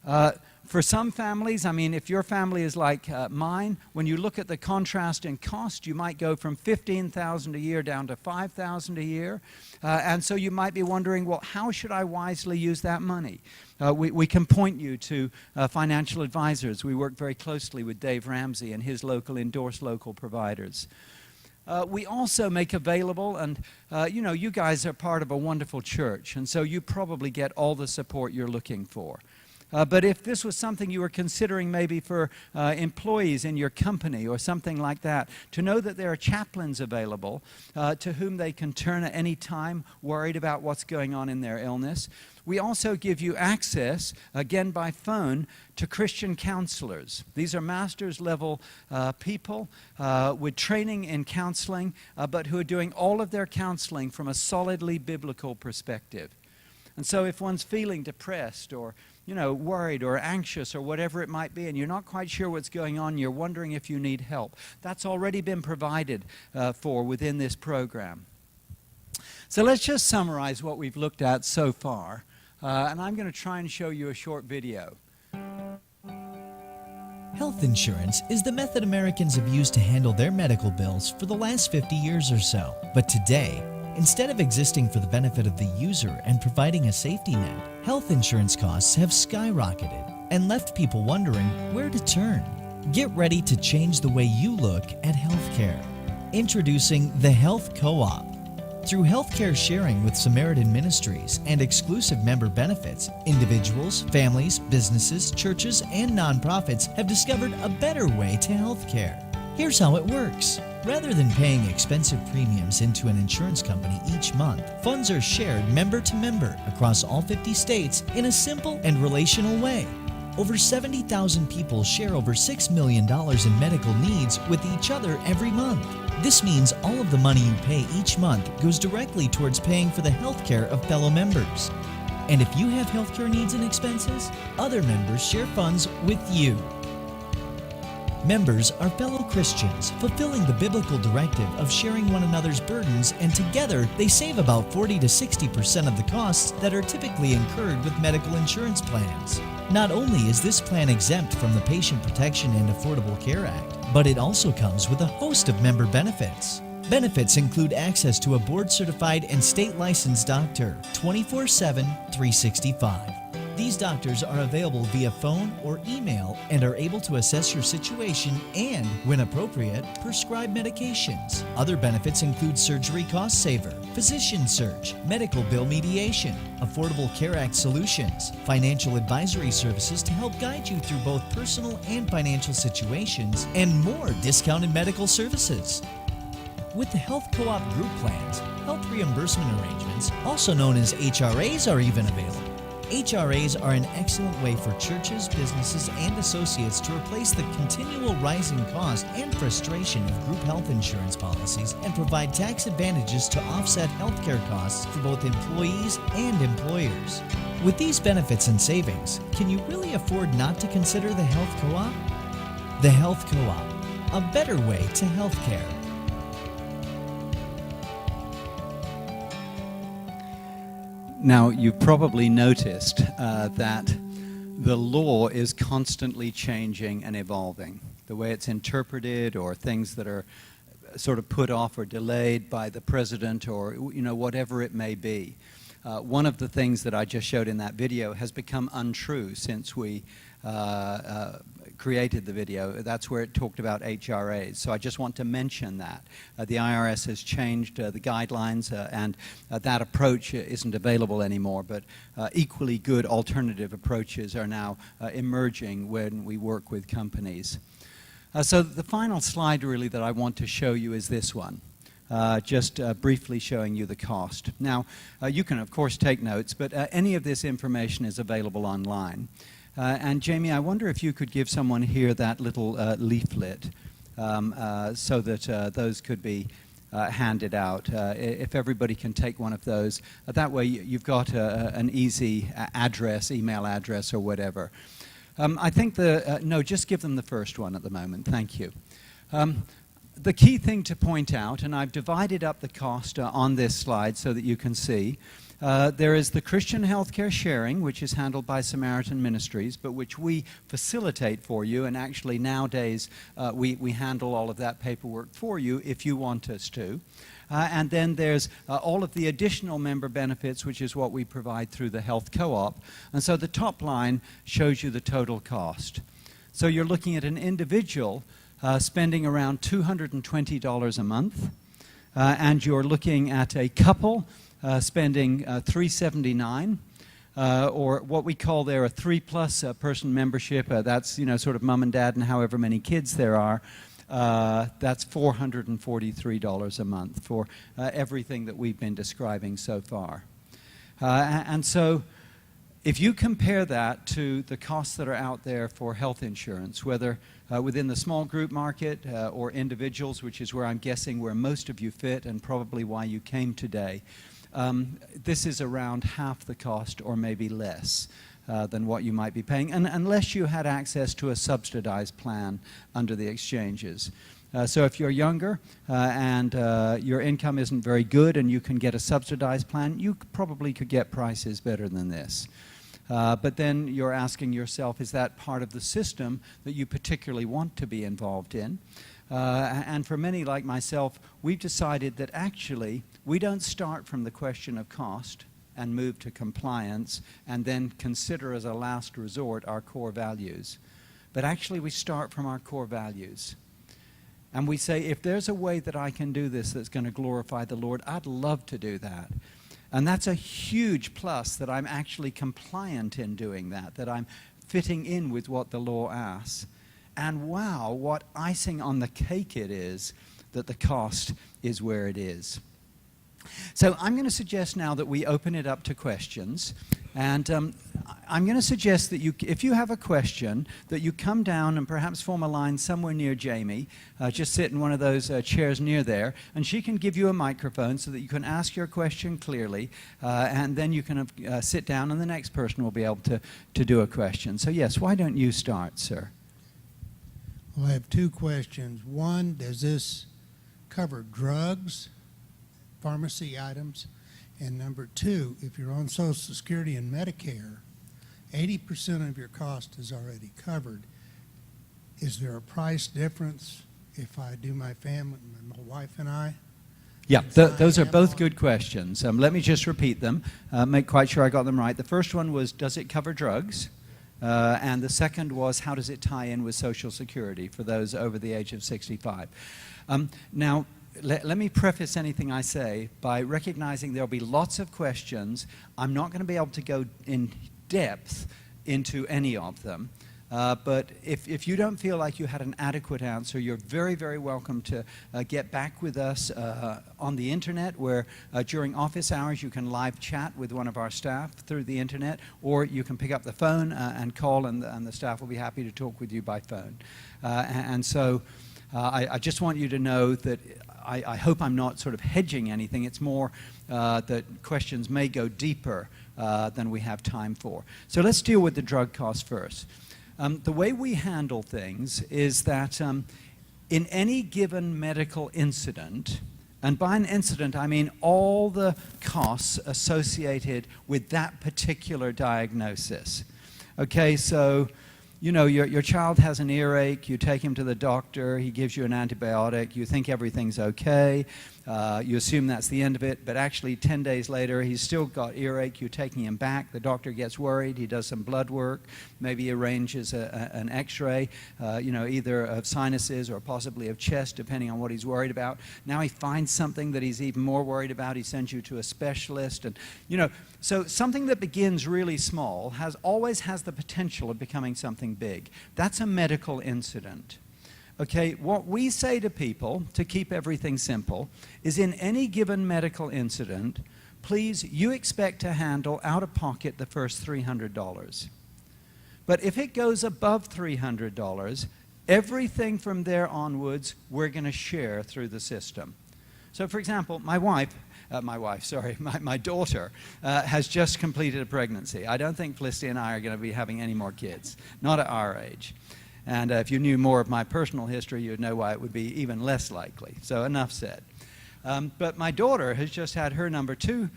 For some families, if your family is like mine, when you look at the contrast in cost, you might go from $15,000 a year down to $5,000 a year. And so you might be wondering, well, how should I wisely use that money? We can point you to financial advisors. We work very closely with Dave Ramsey and his endorsed local providers. We also make available, and you guys are part of a wonderful church, and so you probably get all the support you're looking for. But if this was something you were considering maybe for employees in your company or something like that, to know that there are chaplains available to whom they can turn at any time, worried about what's going on in their illness. We also give you access, again by phone, to Christian counselors. These are master's level people with training in counseling, but who are doing all of their counseling from a solidly biblical perspective. And so if one's feeling depressed or worried or anxious or whatever it might be, and you're not quite sure what's going on, you're wondering if you need help, that's already been provided for within this program. So let's just summarize what we've looked at so far, and I'm going to try and show you a short video. Health insurance is the method Americans have used to handle their medical bills for the last 50 years or so. But today, instead of existing for the benefit of the user and providing a safety net, health insurance costs have skyrocketed and left people wondering where to turn. Get ready to change the way you look at healthcare. Introducing the Health Co-op. Through healthcare sharing with Samaritan Ministries and exclusive member benefits, individuals, families, businesses, churches, and nonprofits have discovered a better way to healthcare. Here's how it works. Rather than paying expensive premiums into an insurance company each month, funds are shared member to member across all 50 states in a simple and relational way. Over 70,000 people share over $6 million in medical needs with each other every month. This means all of the money you pay each month goes directly towards paying for the health care of fellow members. And if you have healthcare needs and expenses, other members share funds with you. Members are fellow Christians, fulfilling the biblical directive of sharing one another's burdens, and together they save about 40 to 60% of the costs that are typically incurred with medical insurance plans. Not only is this plan exempt from the Patient Protection and Affordable Care Act, but it also comes with a host of member benefits. Benefits include access to a board-certified and state-licensed doctor 24/7, 365. These doctors are available via phone or email and are able to assess your situation and, when appropriate, prescribe medications. Other benefits include surgery cost saver, physician search, medical bill mediation, Affordable Care Act solutions, financial advisory services to help guide you through both personal and financial situations, and more discounted medical services. With the Health Co-op group plans, health reimbursement arrangements, also known as HRAs, are even available. HRAs are an excellent way for churches, businesses, and associates to replace the continual rising cost and frustration of group health insurance policies and provide tax advantages to offset healthcare costs for both employees and employers. With these benefits and savings, can you really afford not to consider the Health Co-op? The Health Co-op, a better way to healthcare. Now, you've probably noticed that the law is constantly changing and evolving. The way it's interpreted, or things that are sort of put off or delayed by the president, or whatever it may be. One of the things that I just showed in that video has become untrue since we created the video. That's where it talked about HRAs. So I just want to mention that. The IRS has changed the guidelines, and that approach isn't available anymore, but equally good alternative approaches are now emerging when we work with companies. So the final slide really that I want to show you is this one. Just briefly showing you the cost. Now, you can of course take notes, but any of this information is available online. And Jamie, I wonder if you could give someone here that little leaflet so that those could be handed out. If everybody can take one of those, that way you've got an easy address, email address or whatever. I think no, just give them the first one at the moment. Thank you. The key thing to point out, and I've divided up the cost on this slide so that you can see, there is the Christian Healthcare Sharing, which is handled by Samaritan Ministries, but which we facilitate for you, and actually nowadays we handle all of that paperwork for you if you want us to. And then there's all of the additional member benefits, which is what we provide through the Health Co-op. And so the top line shows you the total cost. So you're looking at an individual spending around $220 a month, and you're looking at a couple spending $379, or what we call there a 3-plus person membership. That's, you know, sort of mom and dad and however many kids there are. That's $443 a month for everything that we've been describing so far. And so if you compare that to the costs that are out there for health insurance, whether within the small group market or individuals, which is where I'm guessing where most of you fit and probably why you came today, this is around half the cost or maybe less than what you might be paying, and unless you had access to a subsidized plan under the exchanges. So if you're younger and your income isn't very good and you can get a subsidized plan, you probably could get prices better than this. But then you're asking yourself, is that part of the system that you particularly want to be involved in? And for many like myself, we've decided that actually we don't start from the question of cost and move to compliance and then consider as a last resort our core values. But actually we start from our core values. And we say, if there's a way that I can do this that's going to glorify the Lord, I'd love to do that. And that's a huge plus, that I'm actually compliant in doing that, that I'm fitting in with what the law asks. And wow, what icing on the cake it is that the cost is where it is. So I'm going to suggest now that we open it up to questions. And I'm going to suggest that if you have a question, that you come down and perhaps form a line somewhere near Jamie. Just sit in one of those chairs near there, and she can give you a microphone so that you can ask your question clearly, and then you can sit down and the next person will be able to do a question. So yes, why don't you start, sir? Well, I have two questions. One, does this cover drugs, pharmacy items? And number two, if you're on Social Security and Medicare, 80% of your cost is already covered. Is there a price difference if I do my family, my wife and I? Yeah, those are both good questions. Let me just repeat them, make quite sure I got them right. The first one was, does it cover drugs? And the second was, how does it tie in with Social Security for those over the age of 65? Now, let me preface anything I say by recognizing there'll be lots of questions. I'm not going to be able to go in depth into any of them. But if you don't feel like you had an adequate answer, you're very, very welcome to get back with us on the internet, where during office hours you can live chat with one of our staff through the internet, or you can pick up the phone and call, and the staff will be happy to talk with you by phone. And so I just want you to know that I hope I'm not sort of hedging anything. It's more that questions may go deeper than we have time for. So let's deal with the drug cost first. The way we handle things is that in any given medical incident, and by an incident I mean all the costs associated with that particular diagnosis. Okay, so you know, your child has an earache, you take him to the doctor, he gives you an antibiotic, you think everything's okay, you assume that's the end of it, but actually 10 days later he's still got earache, you're taking him back, the doctor gets worried, he does some blood work, maybe arranges an x-ray, you know, either of sinuses or possibly of chest, depending on what he's worried about. Now he finds something that he's even more worried about, he sends you to a specialist, and you know, so something that begins really small always has the potential of becoming something big. That's a medical incident. Okay, what we say to people, to keep everything simple, is in any given medical incident, please, you expect to handle out of pocket the first $300. But if it goes above $300, everything from there onwards, we're going to share through the system. So for example, my daughter has just completed a pregnancy. I don't think Felicity and I are going to be having any more kids, not at our age. And if you knew more of my personal history, you'd know why it would be even less likely. So enough said. But my daughter has just had her number 2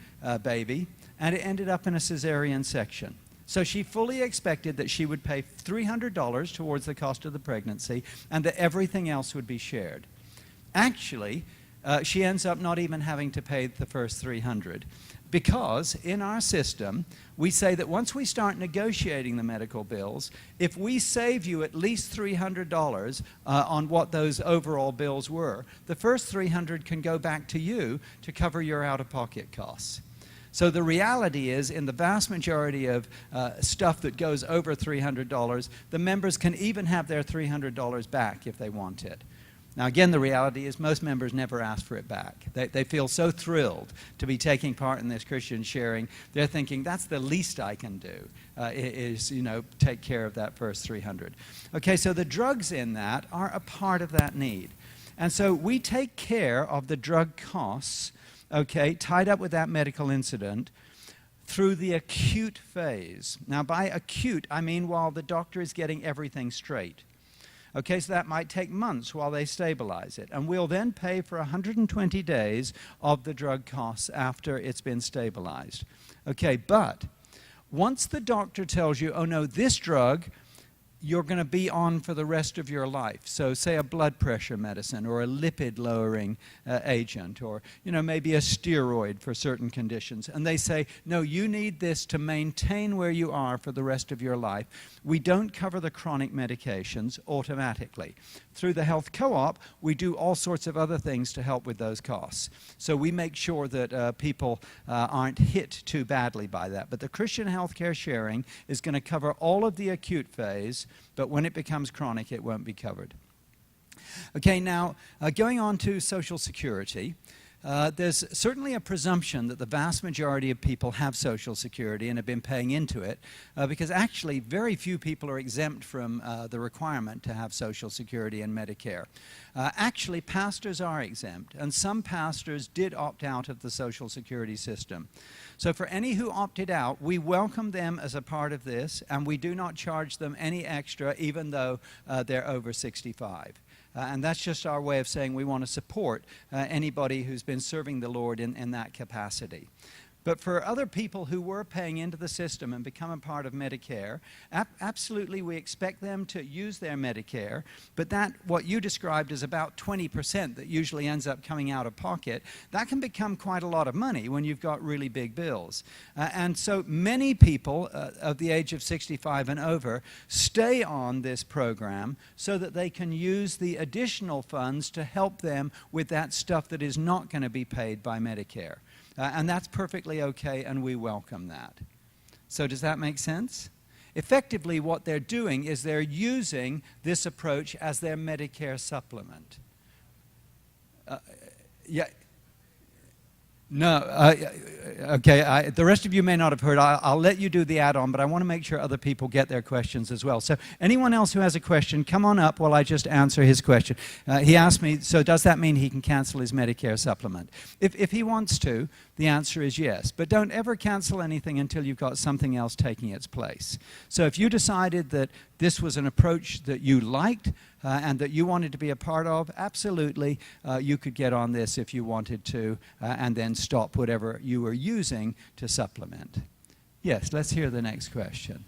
baby, and it ended up in a cesarean section. So she fully expected that she would pay $300 towards the cost of the pregnancy, and that everything else would be shared. Actually, she ends up not even having to pay the first $300, because in our system, we say that once we start negotiating the medical bills, if we save you at least $300 on what those overall bills were, the first $300 can go back to you to cover your out-of-pocket costs. So the reality is, in the vast majority of stuff that goes over $300, the members can even have their $300 back if they want it. Now, again, the reality is most members never ask for it back. They feel so thrilled to be taking part in this Christian sharing. They're thinking, that's the least I can do, is, take care of that first 300. Okay, so the drugs in that are a part of that need. And so we take care of the drug costs, okay, tied up with that medical incident, through the acute phase. Now, by acute, I mean while the doctor is getting everything straight. Okay, so that might take months while they stabilize it. And we'll then pay for 120 days of the drug costs after it's been stabilized. Okay, but once the doctor tells you, oh no, this drug you're going to be on for the rest of your life. So say a blood pressure medicine or a lipid lowering agent, or maybe a steroid for certain conditions. And they say, no, you need this to maintain where you are for the rest of your life. We don't cover the chronic medications automatically. Through the health co-op, we do all sorts of other things to help with those costs. So we make sure that people aren't hit too badly by that. But the Christian healthcare sharing is going to cover all of the acute phase, but when it becomes chronic, it won't be covered. Okay, now, going on to Social Security, there's certainly a presumption that the vast majority of people have Social Security and have been paying into it, because actually very few people are exempt from the requirement to have Social Security and Medicare. Actually, pastors are exempt, and some pastors did opt out of the Social Security system. So for any who opted out, we welcome them as a part of this, and we do not charge them any extra, even though they're over 65. And that's just our way of saying we want to support anybody who's been serving the Lord in that capacity. But for other people who were paying into the system and become a part of Medicare, absolutely we expect them to use their Medicare, but that, what you described as about 20% that usually ends up coming out of pocket, that can become quite a lot of money when you've got really big bills. And so many people of the age of 65 and over stay on this program so that they can use the additional funds to help them with that stuff that is not going to be paid by Medicare. And that's perfectly okay, and we welcome that. So does that make sense? Effectively, what they're doing is they're using this approach as their Medicare supplement. Yeah. No, okay, the rest of you may not have heard. I'll let you do the add-on, but I want to make sure other people get their questions as well. So anyone else who has a question, come on up while I just answer his question. He asked me, so does that mean he can cancel his Medicare supplement? If he wants to, the answer is yes. But don't ever cancel anything until you've got something else taking its place. So if you decided that this was an approach that you liked, and that you wanted to be a part of, absolutely, you could get on this if you wanted to, and then stop whatever you were using to supplement. Yes, let's hear the next question.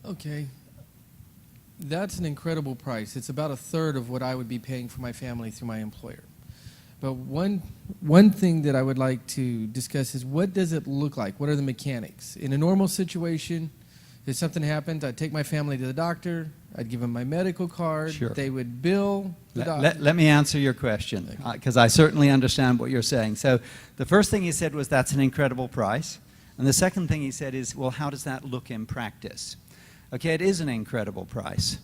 Okay. That's an incredible price. It's about a third of what I would be paying for my family through my employer. But one thing that I would like to discuss is, what does it look like? What are the mechanics? In a normal situation, if something happened, I'd take my family to the doctor, I'd give them my medical card, Sure. They would bill the doctor. Let me answer your question, because I certainly understand what you're saying. So the first thing he said was, that's an incredible price. And the second thing he said is, well, how does that look in practice? Okay, it is an incredible price.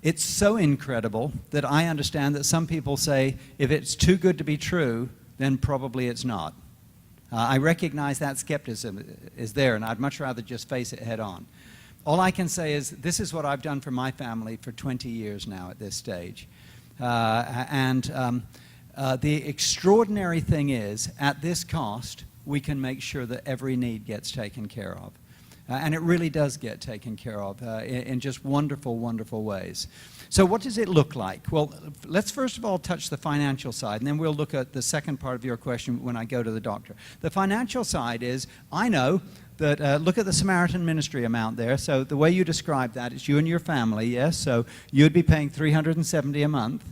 It's so incredible that I understand that some people say, if it's too good to be true, then probably it's not. I recognize that skepticism is there, and I'd much rather just face it head on. All I can say is, this is what I've done for my family for 20 years now at this stage. The extraordinary thing is, at this cost, we can make sure that every need gets taken care of. And it really does get taken care of in just wonderful, wonderful ways. So what does it look like? Well, let's first of all touch the financial side, and then we'll look at the second part of your question when I go to the doctor. The financial side is, I know that, look at the Samaritan Ministry amount there. So the way you describe that, it's you and your family, yes? So you'd be paying $370 a month,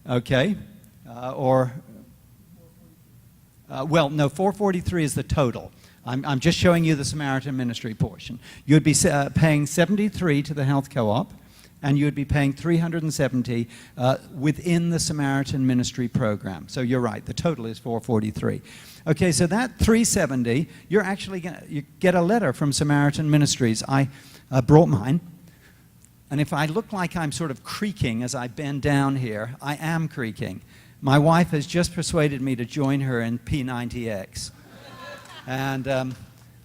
okay? Well, no, $443 is the total. I'm just showing you the Samaritan Ministry portion. You'd be paying $73 to the health co-op, and you would be paying $370 within the Samaritan Ministry program. So you're right, the total is $443. Okay, so that $370, you're actually going to get a letter from Samaritan Ministries. I brought mine, and if I look like I'm sort of creaking as I bend down here, I am creaking. My wife has just persuaded me to join her in P90X. And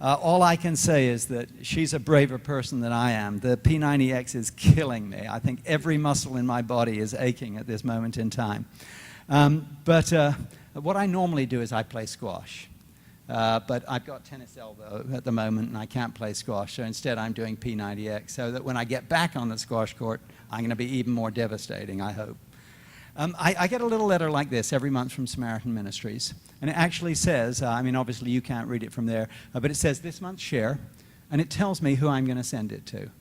all I can say is that she's a braver person than I am. The P90X is killing me. I think every muscle in my body is aching at this moment in time. But what I normally do is I play squash. But I've got tennis elbow at the moment, and I can't play squash. So instead, I'm doing P90X, so that when I get back on the squash court, I'm going to be even more devastating, I hope. I get a little letter like this every month from Samaritan Ministries, and it actually says, I mean, obviously you can't read it from there, but it says this month's share, and it tells me who I'm going to send it to.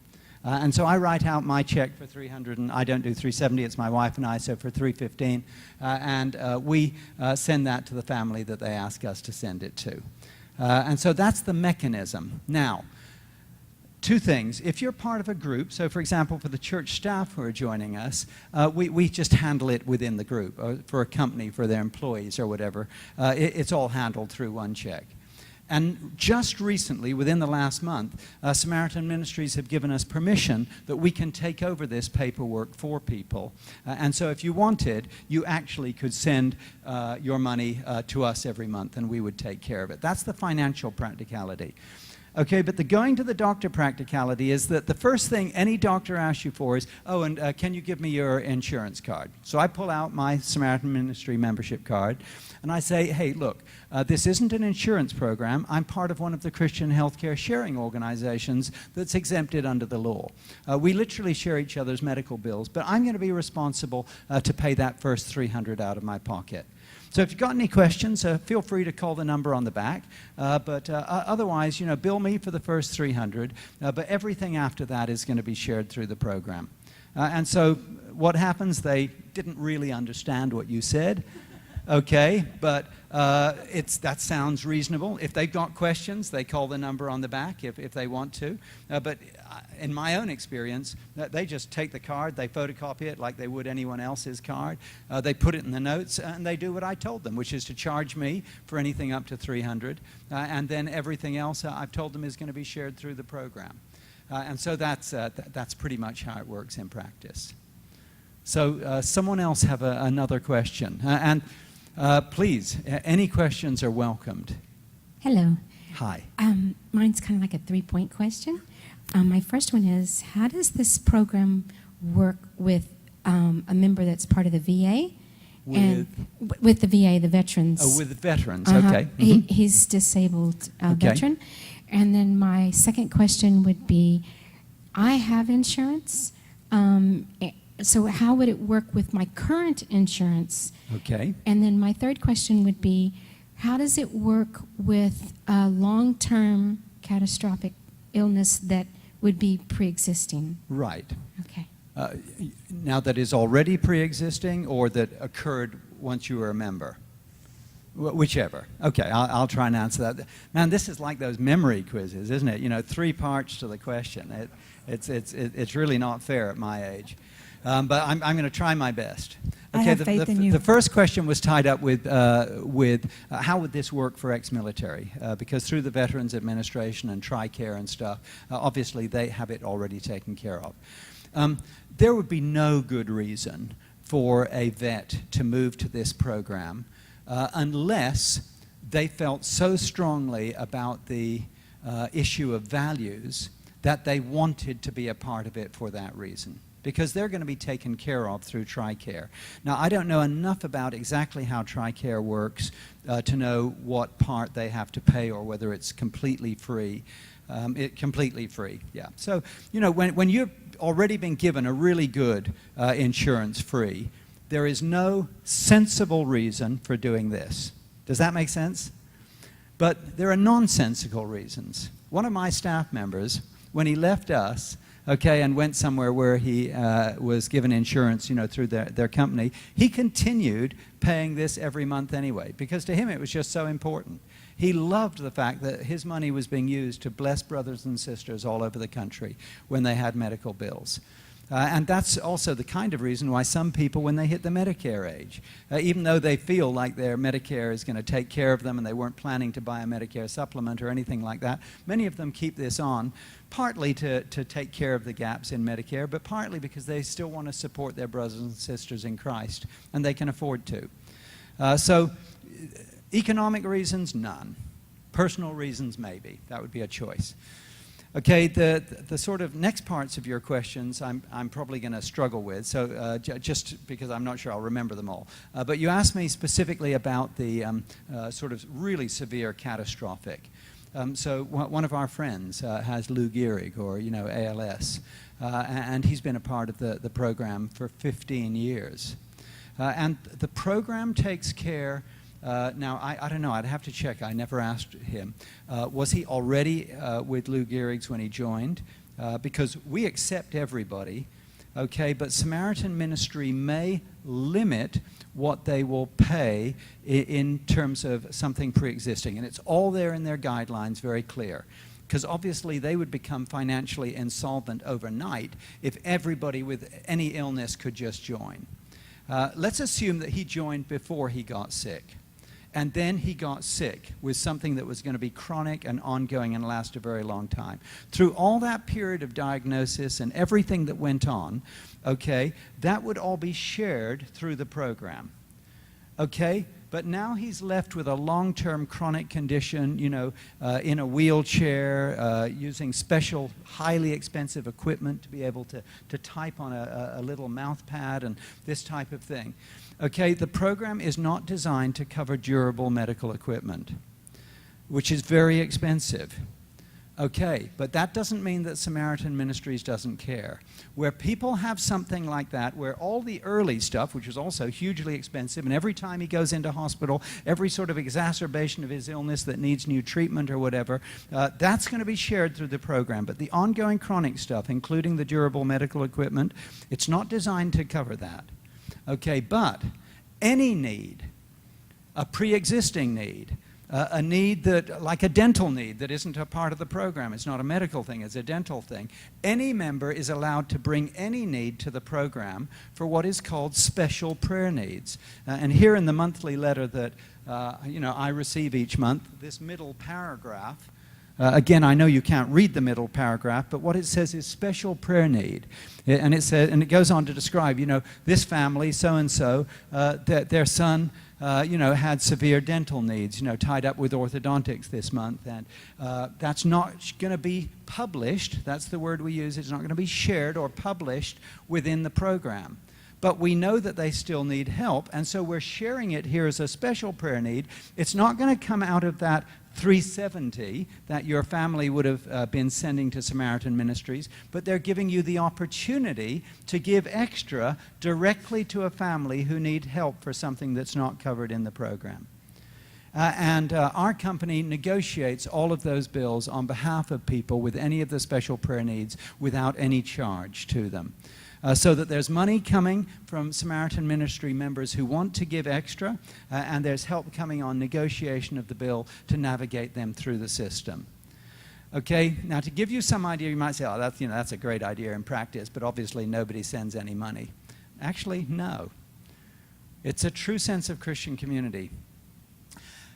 And so I write out my check for $300, and I don't do $370, it's my wife and I, so for $315, and we send that to the family that they ask us to send it to. And so that's the mechanism. Now, two things. If you're part of a group, so for example, for the church staff who are joining us, we just handle it within the group, or for a company, for their employees or whatever. It's all handled through one check. And just recently, within the last month, Samaritan Ministries have given us permission that we can take over this paperwork for people. And so if you wanted, you actually could send your money to us every month, and we would take care of it. That's the financial practicality. Okay, but the going to the doctor practicality is that the first thing any doctor asks you for is, oh, and can you give me your insurance card? So I pull out my Samaritan Ministry membership card, and I say, hey, look, this isn't an insurance program. I'm part of one of the Christian healthcare sharing organizations that's exempted under the law. We literally share each other's medical bills, but I'm going to be responsible to pay that first $300 out of my pocket. So if you've got any questions, feel free to call the number on the back. But otherwise, you know, bill me for the first $300, but everything after that is going to be shared through the program. And so what happens, they didn't really understand what you said. Okay, but that sounds reasonable. If they've got questions, they call the number on the back if they want to. But in my own experience, they just take the card, they photocopy it like they would anyone else's card, they put it in the notes, and they do what I told them, which is to charge me for anything up to $300, and then everything else I've told them is going to be shared through the program. And so that's pretty much how it works in practice. So someone else have another question. Please, any questions are welcomed. Hello. Hi. Mine's kind of like a three-point question. My first one is, how does this program work with a member that's part of the VA? With the VA, the veterans. Oh, with the veterans, Uh-huh. okay. He's disabled Okay. veteran. And then my second question would be, I have insurance. So how would it work with my current insurance? Okay. And then my third question would be, how does it work with a long-term catastrophic illness that would be pre-existing? Right. Okay. Now that is already pre-existing or that occurred once you were a member? Whichever. Okay, I'll try and answer that. Man, this is like those memory quizzes, isn't it? You know, 3 parts to the question. It's really not fair at my age. But I'm going to try my best. I have faith in you. The first question was tied up with how would this work for ex-military? Because through the Veterans Administration and TRICARE and stuff, obviously they have it already taken care of. There would be no good reason for a vet to move to this program unless they felt so strongly about the issue of values that they wanted to be a part of it for that reason, because they're going to be taken care of through TRICARE. Now, I don't know enough about exactly how TRICARE works to know what part they have to pay or whether it's completely free. Completely free, yeah. So, you know, when you've already been given a really good insurance free, there is no sensible reason for doing this. Does that make sense? But there are nonsensical reasons. One of my staff members, when he left us, okay, and went somewhere where he was given insurance, you know, through their company, he continued paying this every month anyway, because to him it was just so important. He loved the fact that his money was being used to bless brothers and sisters all over the country when they had medical bills. And that's also the kind of reason why some people, when they hit the Medicare age, even though they feel like their Medicare is going to take care of them and they weren't planning to buy a Medicare supplement or anything like that, many of them keep this on, partly to take care of the gaps in Medicare, but partly because they still want to support their brothers and sisters in Christ, and they can afford to. So economic reasons, none. Personal reasons, maybe. That would be a choice. Okay, the sort of next parts of your questions I'm probably going to struggle with, so just because I'm not sure I'll remember them all. But you asked me specifically about the sort of really severe catastrophic. So one of our friends has Lou Gehrig, or ALS, and he's been a part of the program for 15 years. And the program takes care. Now, I don't know. I'd have to check. I never asked him. Was he already with Lou Gehrig's when he joined? Because we accept everybody, okay, but Samaritan Ministry may limit what they will pay in terms of something pre-existing. And it's all there in their guidelines, very clear. Because obviously they would become financially insolvent overnight if everybody with any illness could just join. Let's assume that he joined before he got sick. And then he got sick with something that was going to be chronic and ongoing and last a very long time. Through all that period of diagnosis and everything that went on, okay, that would all be shared through the program. Okay? But now he's left with a long-term chronic condition, in a wheelchair, using special, highly expensive equipment to be able to type on a little mouth pad and this type of thing. Okay, the program is not designed to cover durable medical equipment, which is very expensive. Okay, but that doesn't mean that Samaritan Ministries doesn't care. Where people have something like that, where all the early stuff, which is also hugely expensive, and every time he goes into hospital, every sort of exacerbation of his illness that needs new treatment or whatever, that's going to be shared through the program. But the ongoing chronic stuff, including the durable medical equipment, it's not designed to cover that. Okay, but any need, a pre-existing need, a need that, like a dental need that isn't a part of the program, it's not a medical thing, it's a dental thing. Any member is allowed to bring any need to the program for what is called special prayer needs. And here in the monthly letter that I receive each month, this middle paragraph, again, I know you can't read the middle paragraph, but what it says is special prayer need. And it goes on to describe, this family, so-and-so, their son, had severe dental needs, tied up with orthodontics this month. And that's not going to be published. That's the word we use. It's not going to be shared or published within the program. But we know that they still need help, and so we're sharing it here as a special prayer need. It's not going to come out of that $370 that your family would have been sending to Samaritan Ministries, but they're giving you the opportunity to give extra directly to a family who need help for something that's not covered in the program. And our company negotiates all of those bills on behalf of people with any of the special prayer needs without any charge to them. So that there's money coming from Samaritan Ministry members who want to give extra, and there's help coming on negotiation of the bill to navigate them through the system. Okay, now to give you some idea, you might say, oh, that's a great idea in practice, but obviously nobody sends any money. Actually, no. It's a true sense of Christian community.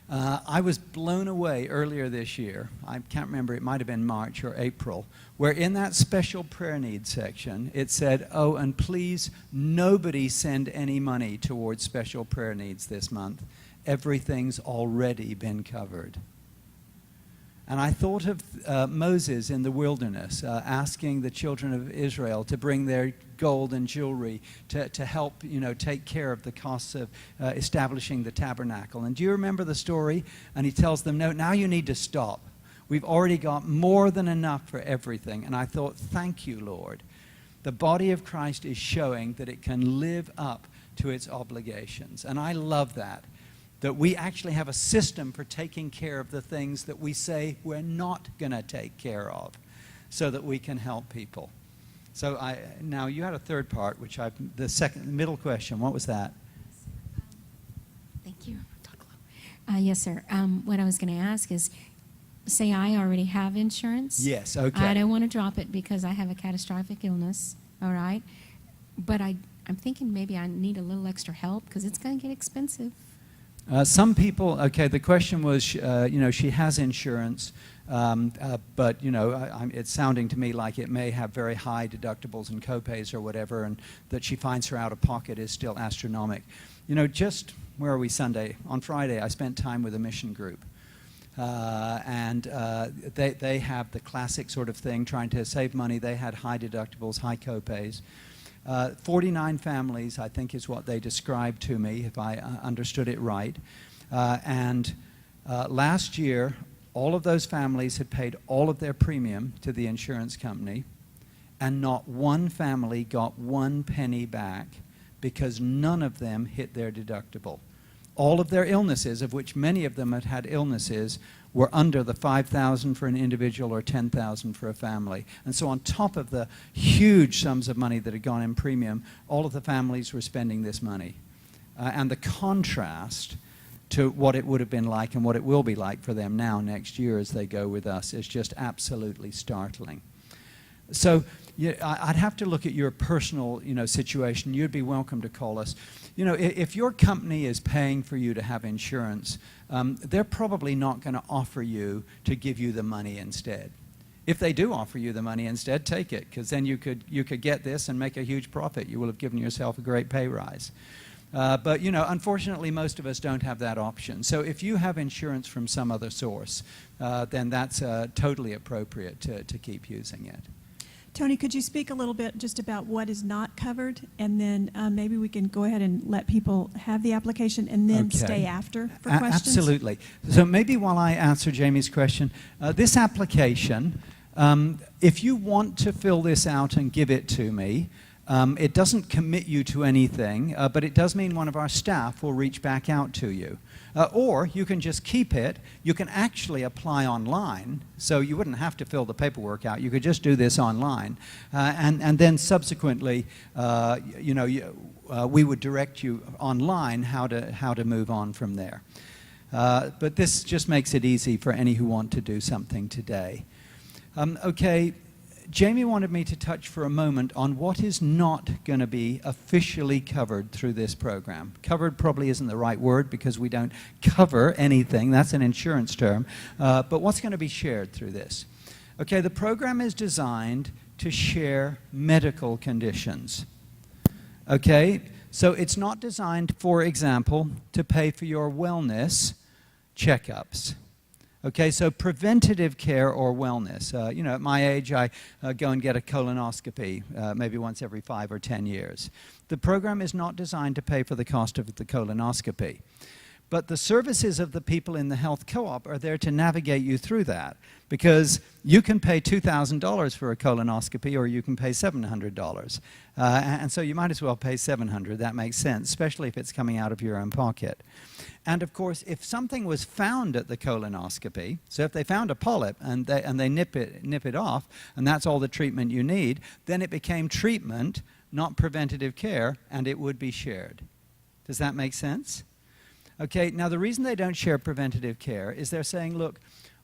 I was blown away earlier this year. I can't remember, it might have been March or April, where in that special prayer needs section, it said, oh, and please, nobody send any money towards special prayer needs this month. Everything's already been covered. And I thought of Moses in the wilderness, asking the children of Israel to bring their gold and jewelry to help, take care of the costs of establishing the tabernacle. And do you remember the story? And he tells them, no, now you need to stop. We've already got more than enough for everything. And I thought, thank you, Lord. The body of Christ is showing that it can live up to its obligations. And I love that we actually have a system for taking care of the things that we say we're not going to take care of so that we can help people. So now you had a third part, the middle question. What was that? Thank you. Yes, sir. What I was going to ask is, say I already have insurance. Yes, okay. I don't want to drop it because I have a catastrophic illness all right? But I'm thinking maybe I need a little extra help because it's going to get expensive. Some people, okay, the question was, you know, she has insurance, but, you know, it's sounding to me like it may have very high deductibles and copays or whatever, and that she finds her out-of-pocket is still astronomical. You know, just, where are we Sunday? On Friday, I spent time with a mission group. And they have the classic sort of thing, trying to save money. They had high deductibles, high copays. 49 families, I think, is what they described to me, if I understood it right. And last year, all of those families had paid all of their premium to the insurance company, and not one family got 1 penny back because none of them hit their deductible. All of their illnesses, of which many of them had had illnesses, were under the $5,000 for an individual or $10,000 for a family. And so on top of the huge sums of money that had gone in premium, all of the families were spending this money. And the contrast to what it would have been like and what it will be like for them now next year as they go with us is just absolutely startling. So I'd have to look at your personal, you know, situation. You'd be welcome to call us. You know, if your company is paying for you to have insurance, they're probably not going to offer you to give you the money instead. If they do offer you the money instead, take it, because then you could get this and make a huge profit. You will have given yourself a great pay rise. But, you know, unfortunately, most of us don't have that option. So if you have insurance from some other source, then that's totally appropriate to keep using it. Tony, could you speak a little bit just about what is not covered, and then maybe we can go ahead and let people have the application and then Okay. stay after for questions? Absolutely. So maybe while I answer Jamie's question, this application, if you want to fill this out and give it to me, it doesn't commit you to anything, but it does mean one of our staff will reach back out to you. Or you can just keep it. You can actually apply online, so you wouldn't have to fill the paperwork out. You could just do this online. And then subsequently, you know, we would direct you online how to move on from there. But this just makes it easy for any who want to do something today. Okay. Jamie wanted me to touch for a moment on what is not going to be officially covered through this program. Covered probably isn't the right word because we don't cover anything. That's an insurance term. But what's going to be shared through this? Okay, the program is designed to share medical conditions. Okay, so it's not designed, for example, to pay for your wellness checkups. Okay, so preventative care or wellness. You know, at my age, I go and get a colonoscopy maybe once every 5 or 10 years. The program is not designed to pay for the cost of the colonoscopy. But the services of the people in the health co-op are there to navigate you through that, because you can pay $2,000 for a colonoscopy or you can pay $700. And so you might as well pay $700. That makes sense, especially if it's coming out of your own pocket. And of course, if something was found at the colonoscopy, so if they found a polyp and they nip it off, and that's all the treatment you need, then it became treatment, not preventative care, and it would be shared. Does that make sense? Okay, now the reason they don't share preventative care is they're saying, look,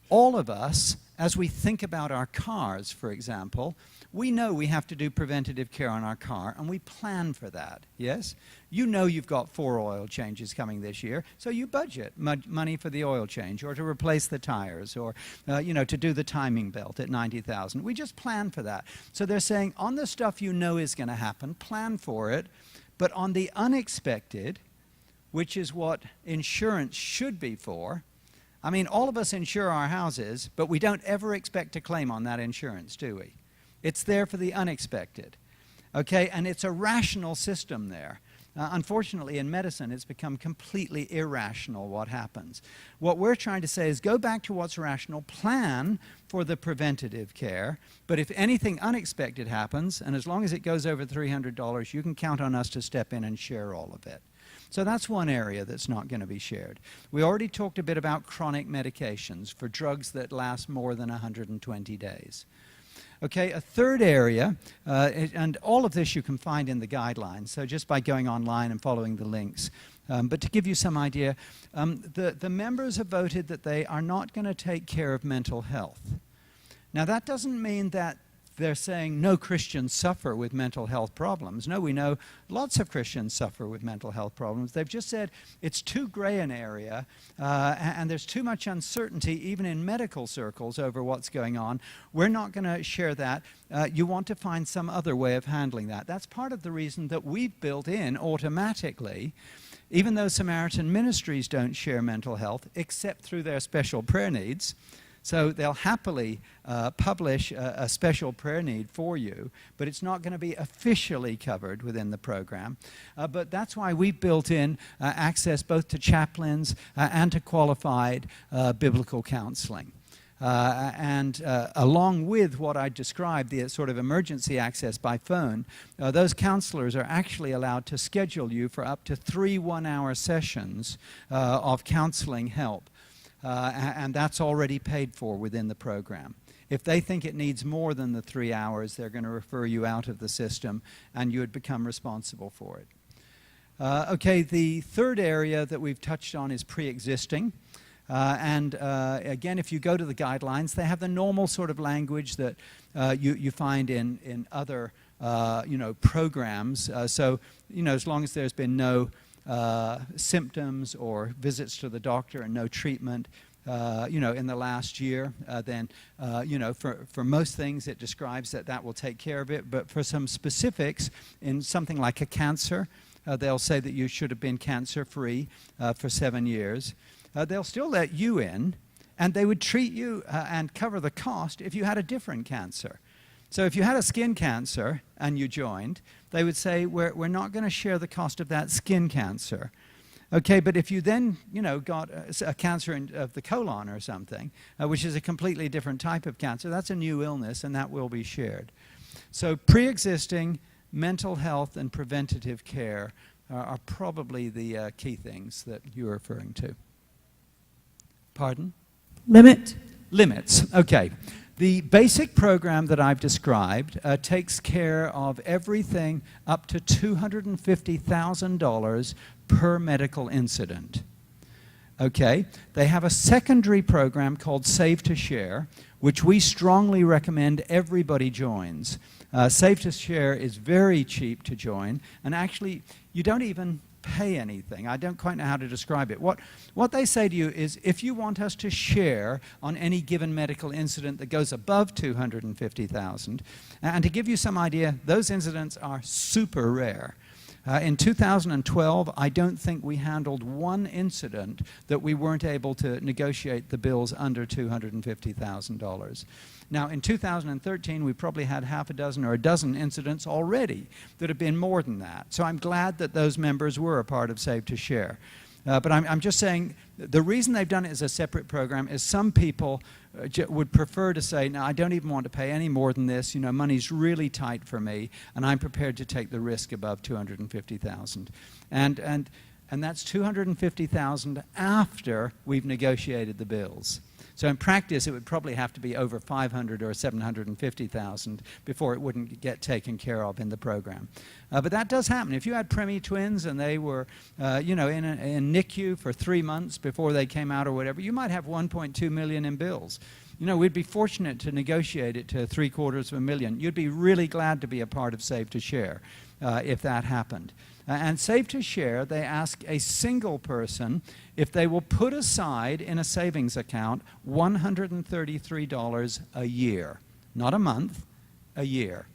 all of us, as we think about our cars, for example, we know we have to do preventative care on our car, and we plan for that, yes? You know you've got 4 oil changes coming this year, so you budget money for the oil change, or to replace the tires, or you know, to do the timing belt at $90,000. We just plan for that. So they're saying, on the stuff you know is going to happen, plan for it, but on the unexpected, which is what insurance should be for. I mean, all of us insure our houses, but we don't ever expect to claim on that insurance, do we? It's there for the unexpected, okay? And it's a rational system there. Unfortunately, in medicine, it's become completely irrational what happens. What we're trying to say is go back to what's rational, plan for the preventative care, but if anything unexpected happens, and as long as it goes over $300, you can count on us to step in and share all of it. So that's one area that's not going to be shared. We already talked a bit about chronic medications for drugs that last more than 120 days. Okay, a third area, and all of this you can find in the guidelines, so just by going online and following the links. But to give you some idea, the members have voted that they are not going to take care of mental health. Now that doesn't mean that they're saying no Christians suffer with mental health problems. No, we know lots of Christians suffer with mental health problems. They've just said it's too gray an area and there's too much uncertainty even in medical circles over what's going on. We're not going to share that. You want to find some other way of handling that. That's part of the reason that we've built in automatically, even though Samaritan Ministries don't share mental health except through their special prayer needs. So they'll happily publish a special prayer need for you, but it's not going to be officially covered within the program. But that's why we've built in access both to chaplains and to qualified biblical counseling. And along with what I described, the sort of emergency access by phone, those counselors are actually allowed to schedule you for up to 3 one-hour sessions of counseling help. And that's already paid for within the program. If they think it needs more than the 3 hours, they're going to refer you out of the system, and you would become responsible for it. Okay, the third area that we've touched on is pre-existing. Again, if you go to the guidelines, they have the normal sort of language that you find in other programs. So, as long as there's been no symptoms or visits to the doctor and no treatment, in the last year, then, for most things it describes that will take care of it. But for some specifics, in something like a cancer, they'll say that you should have been cancer-free for 7 years. They'll still let you in, and they would treat you and cover the cost if you had a different cancer. So if you had a skin cancer and you joined, they would say, we're not going to share the cost of that skin cancer. Okay, but if you then, got a cancer of the colon or something, which is a completely different type of cancer, that's a new illness, and that will be shared. So pre-existing, mental health, and preventative care are probably the key things that you're referring to. Pardon? Limit. Limits. Okay. The basic program that I've described takes care of everything up to $250,000 per medical incident. Okay? They have a secondary program called Save to Share, which we strongly recommend everybody joins. Save to Share is very cheap to join, and actually you don't even pay anything. I don't quite know how to describe it. What they say to you is, if you want us to share on any given medical incident that goes above $250,000, and to give you some idea, those incidents are super rare. In 2012, I don't think we handled one incident that we weren't able to negotiate the bills under $250,000. Now, in 2013, we probably had half a dozen or a dozen incidents already that have been more than that. So I'm glad that those members were a part of Save to Share. But I'm just saying, the reason they've done it as a separate program is some people would prefer to say, no, I don't even want to pay any more than this. Money's really tight for me, and I'm prepared to take the risk above $250,000. And that's $250,000 after we've negotiated the bills. So in practice, it would probably have to be over $500,000 or $750,000 before it wouldn't get taken care of in the program. But that does happen. If you had preemie twins and they were, in NICU for 3 months before they came out or whatever, you might have $1.2 million in bills. We'd be fortunate to negotiate it to $750,000. You'd be really glad to be a part of Save to Share if that happened. And Save to Share, they ask a single person if they will put aside in a savings account $133 a year. Not a month, a year.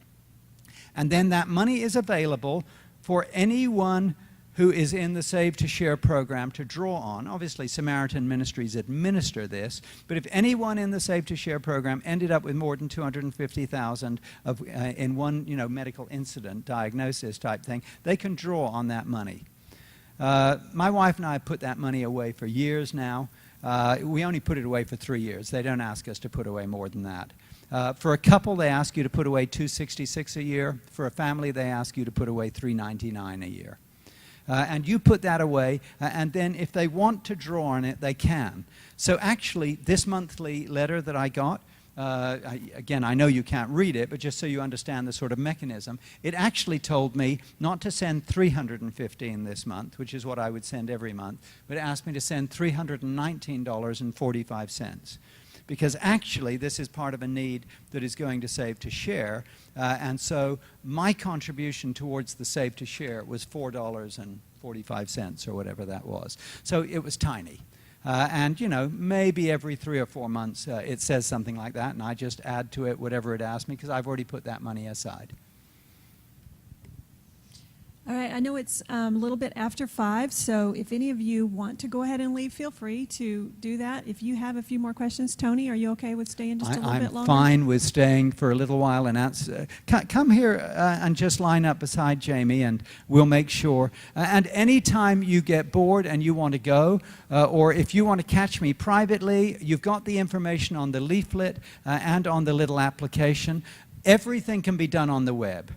And then that money is available for anyone who is in the Save to Share program to draw on. Obviously, Samaritan Ministries administer this, but if anyone in the Save to Share program ended up with more than $250,000 in one medical incident, diagnosis type thing, they can draw on that money. My wife and I put that money away for years now. We only put it away for 3 years. They don't ask us to put away more than that. For a couple, they ask you to put away $266 a year. For a family, they ask you to put away $399 a year. And you put that away, and then if they want to draw on it, they can. So actually, this monthly letter that I got, again, I know you can't read it, but just so you understand the sort of mechanism, it actually told me not to send $315 this month, which is what I would send every month, but it asked me to send $319.45. because actually this is part of a need that is going to Save to Share. And so my contribution towards the Save to Share was $4.45 or whatever that was. So it was tiny. And, you know, maybe every 3 or 4 months it says something like that, and I just add to it whatever it asks me because I've already put that money aside. All right, I know it's a little bit after 5, so if any of you want to go ahead and leave, feel free to do that. If you have a few more questions, Tony, are you okay with staying just a little bit longer? I'm fine with staying for a little while and answer. Come here and just line up beside Jamie, and we'll make sure. And anytime you get bored and you want to go, or if you want to catch me privately, you've got the information on the leaflet and on the little application. Everything can be done on the web.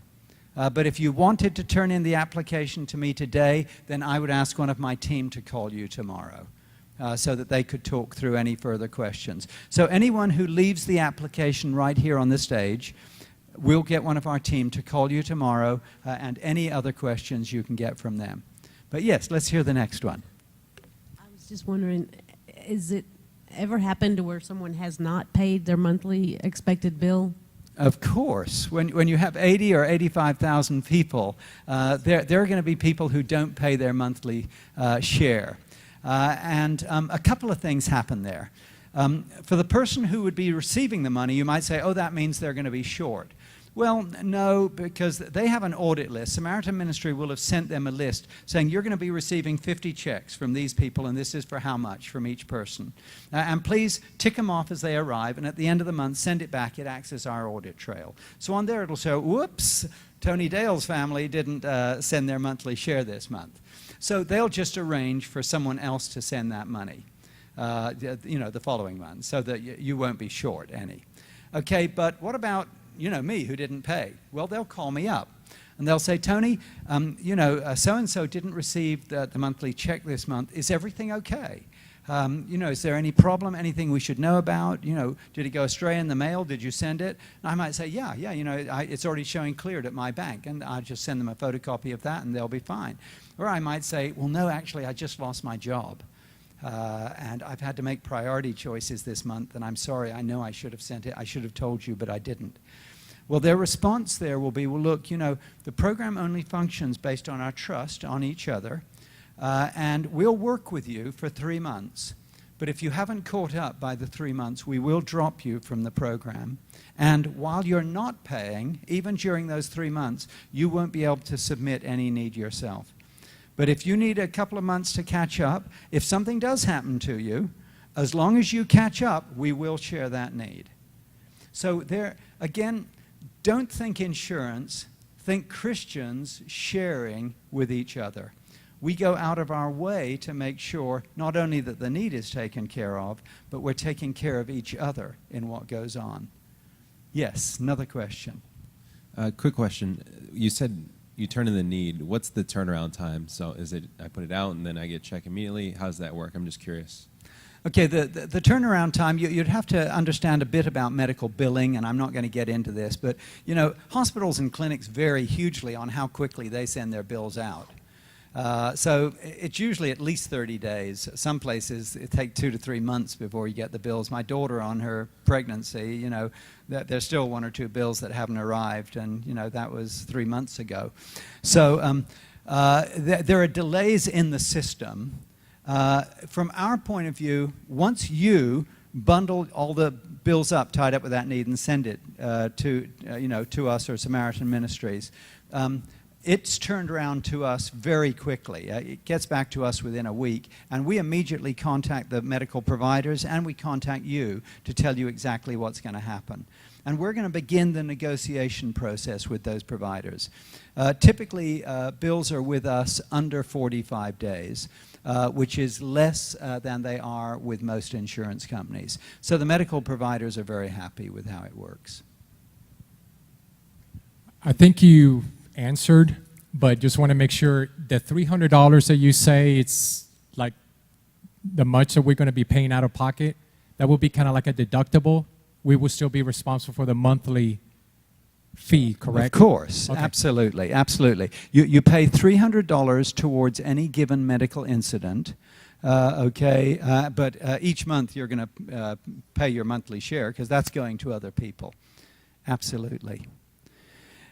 But if you wanted to turn in the application to me today, then I would ask one of my team to call you tomorrow so that they could talk through any further questions. So anyone who leaves the application right here on the stage, we'll get one of our team to call you tomorrow, and any other questions you can get from them. But yes, let's hear the next one. I was just wondering, is it ever happened to where someone has not paid their monthly expected bill? Of course. When you have 80 or 85,000 people, there are going to be people who don't pay their monthly share. And a couple of things happen there. For the person who would be receiving the money, you might say, oh, that means they're going to be short. Well, no, because they have an audit list. Samaritan Ministry will have sent them a list saying you're going to be receiving 50 checks from these people, and this is for how much from each person. And please tick them off as they arrive, and at the end of the month, send it back. It acts as our audit trail. So on there, it'll show, whoops, Tony Dale's family didn't send their monthly share this month. So they'll just arrange for someone else to send that money, you know, the following month, so that you won't be short any. Okay, but what about, you know, me who didn't pay? Well, they'll call me up and they'll say, Tony, you know, so-and-so didn't receive the monthly check this month. Is everything okay? You know, is there any problem, anything we should know about? You know, did it go astray in the mail? Did you send it? And I might say, yeah, you know, it's already showing cleared at my bank, and I'll just send them a photocopy of that and they'll be fine. Or I might say, well, no, actually, I just lost my job. And I've had to make priority choices this month, and I'm sorry, I know I should have sent it. I should have told you, but I didn't. Well, their response there will be, well, look, you know, the program only functions based on our trust on each other, and we'll work with you for 3 months. But if you haven't caught up by the 3 months, we will drop you from the program. And while you're not paying, even during those 3 months, you won't be able to submit any need yourself. But if you need a couple of months to catch up, if something does happen to you, as long as you catch up, we will share that need. So there, again, don't think insurance, think Christians sharing with each other. We go out of our way to make sure not only that the need is taken care of, but we're taking care of each other in what goes on. Yes, another question. Quick question. You said you turn in the need. What's the turnaround time? So is it I put it out and then I get a check immediately? How does that work? I'm just curious. Okay, the turnaround time, you'd have to understand a bit about medical billing, and I'm not going to get into this, but, you know, hospitals and clinics vary hugely on how quickly they send their bills out. So it's usually at least 30 days. Some places it takes 2 to 3 months before you get the bills. My daughter on her pregnancy, you know, there's still 1 or 2 bills that haven't arrived, and, you know, that was 3 months ago. So there are delays in the system. From our point of view, once you bundle all the bills up, tied up with that need, and send it to us or Samaritan Ministries, it's turned around to us very quickly. It gets back to us within a week, and we immediately contact the medical providers, and we contact you to tell you exactly what's going to happen. And we're going to begin the negotiation process with those providers. Typically, bills are with us under 45 days. Which is less than they are with most insurance companies. So the medical providers are very happy with how it works. I think you answered, but just want to make sure the $300 that you say it's like the much that we're going to be paying out of pocket, that will be kind of like a deductible. We will still be responsible for the monthly fee, correct? Of course, okay. Absolutely. Absolutely. You pay $300 towards any given medical incident, okay, but each month you're going to pay your monthly share because that's going to other people. Absolutely.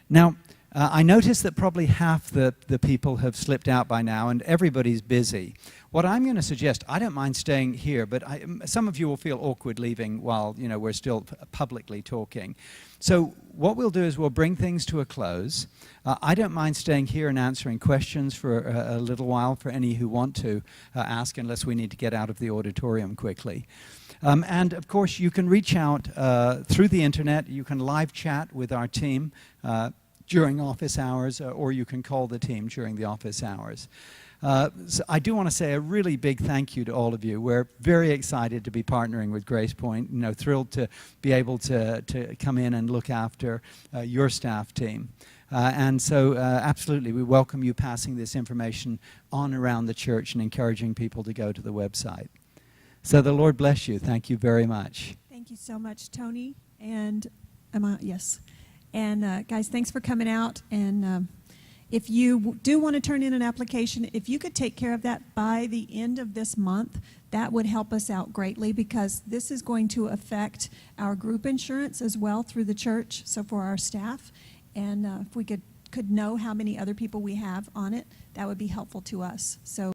Now, I notice that probably half the people have slipped out by now, and everybody's busy. What I'm going to suggest, I don't mind staying here, but some of you will feel awkward leaving while we're still publicly talking. So what we'll do is we'll bring things to a close. I don't mind staying here and answering questions for a little while for any who want to ask, unless we need to get out of the auditorium quickly. And of course, you can reach out through the internet. You can live chat with our team during office hours, or you can call the team during the office hours. So I do want to say a really big thank you to all of you. We're very excited to be partnering with Grace Point. Thrilled to be able to come in and look after your staff team. And so absolutely, we welcome you passing this information on around the church and encouraging people to go to the website. So the Lord bless you. Thank you very much. Thank you so much, Tony. And yes. And guys, thanks for coming out. And if you do want to turn in an application, if you could take care of that by the end of this month, that would help us out greatly, because this is going to affect our group insurance as well through the church, so for our staff. And if we could know how many other people we have on it, that would be helpful to us. So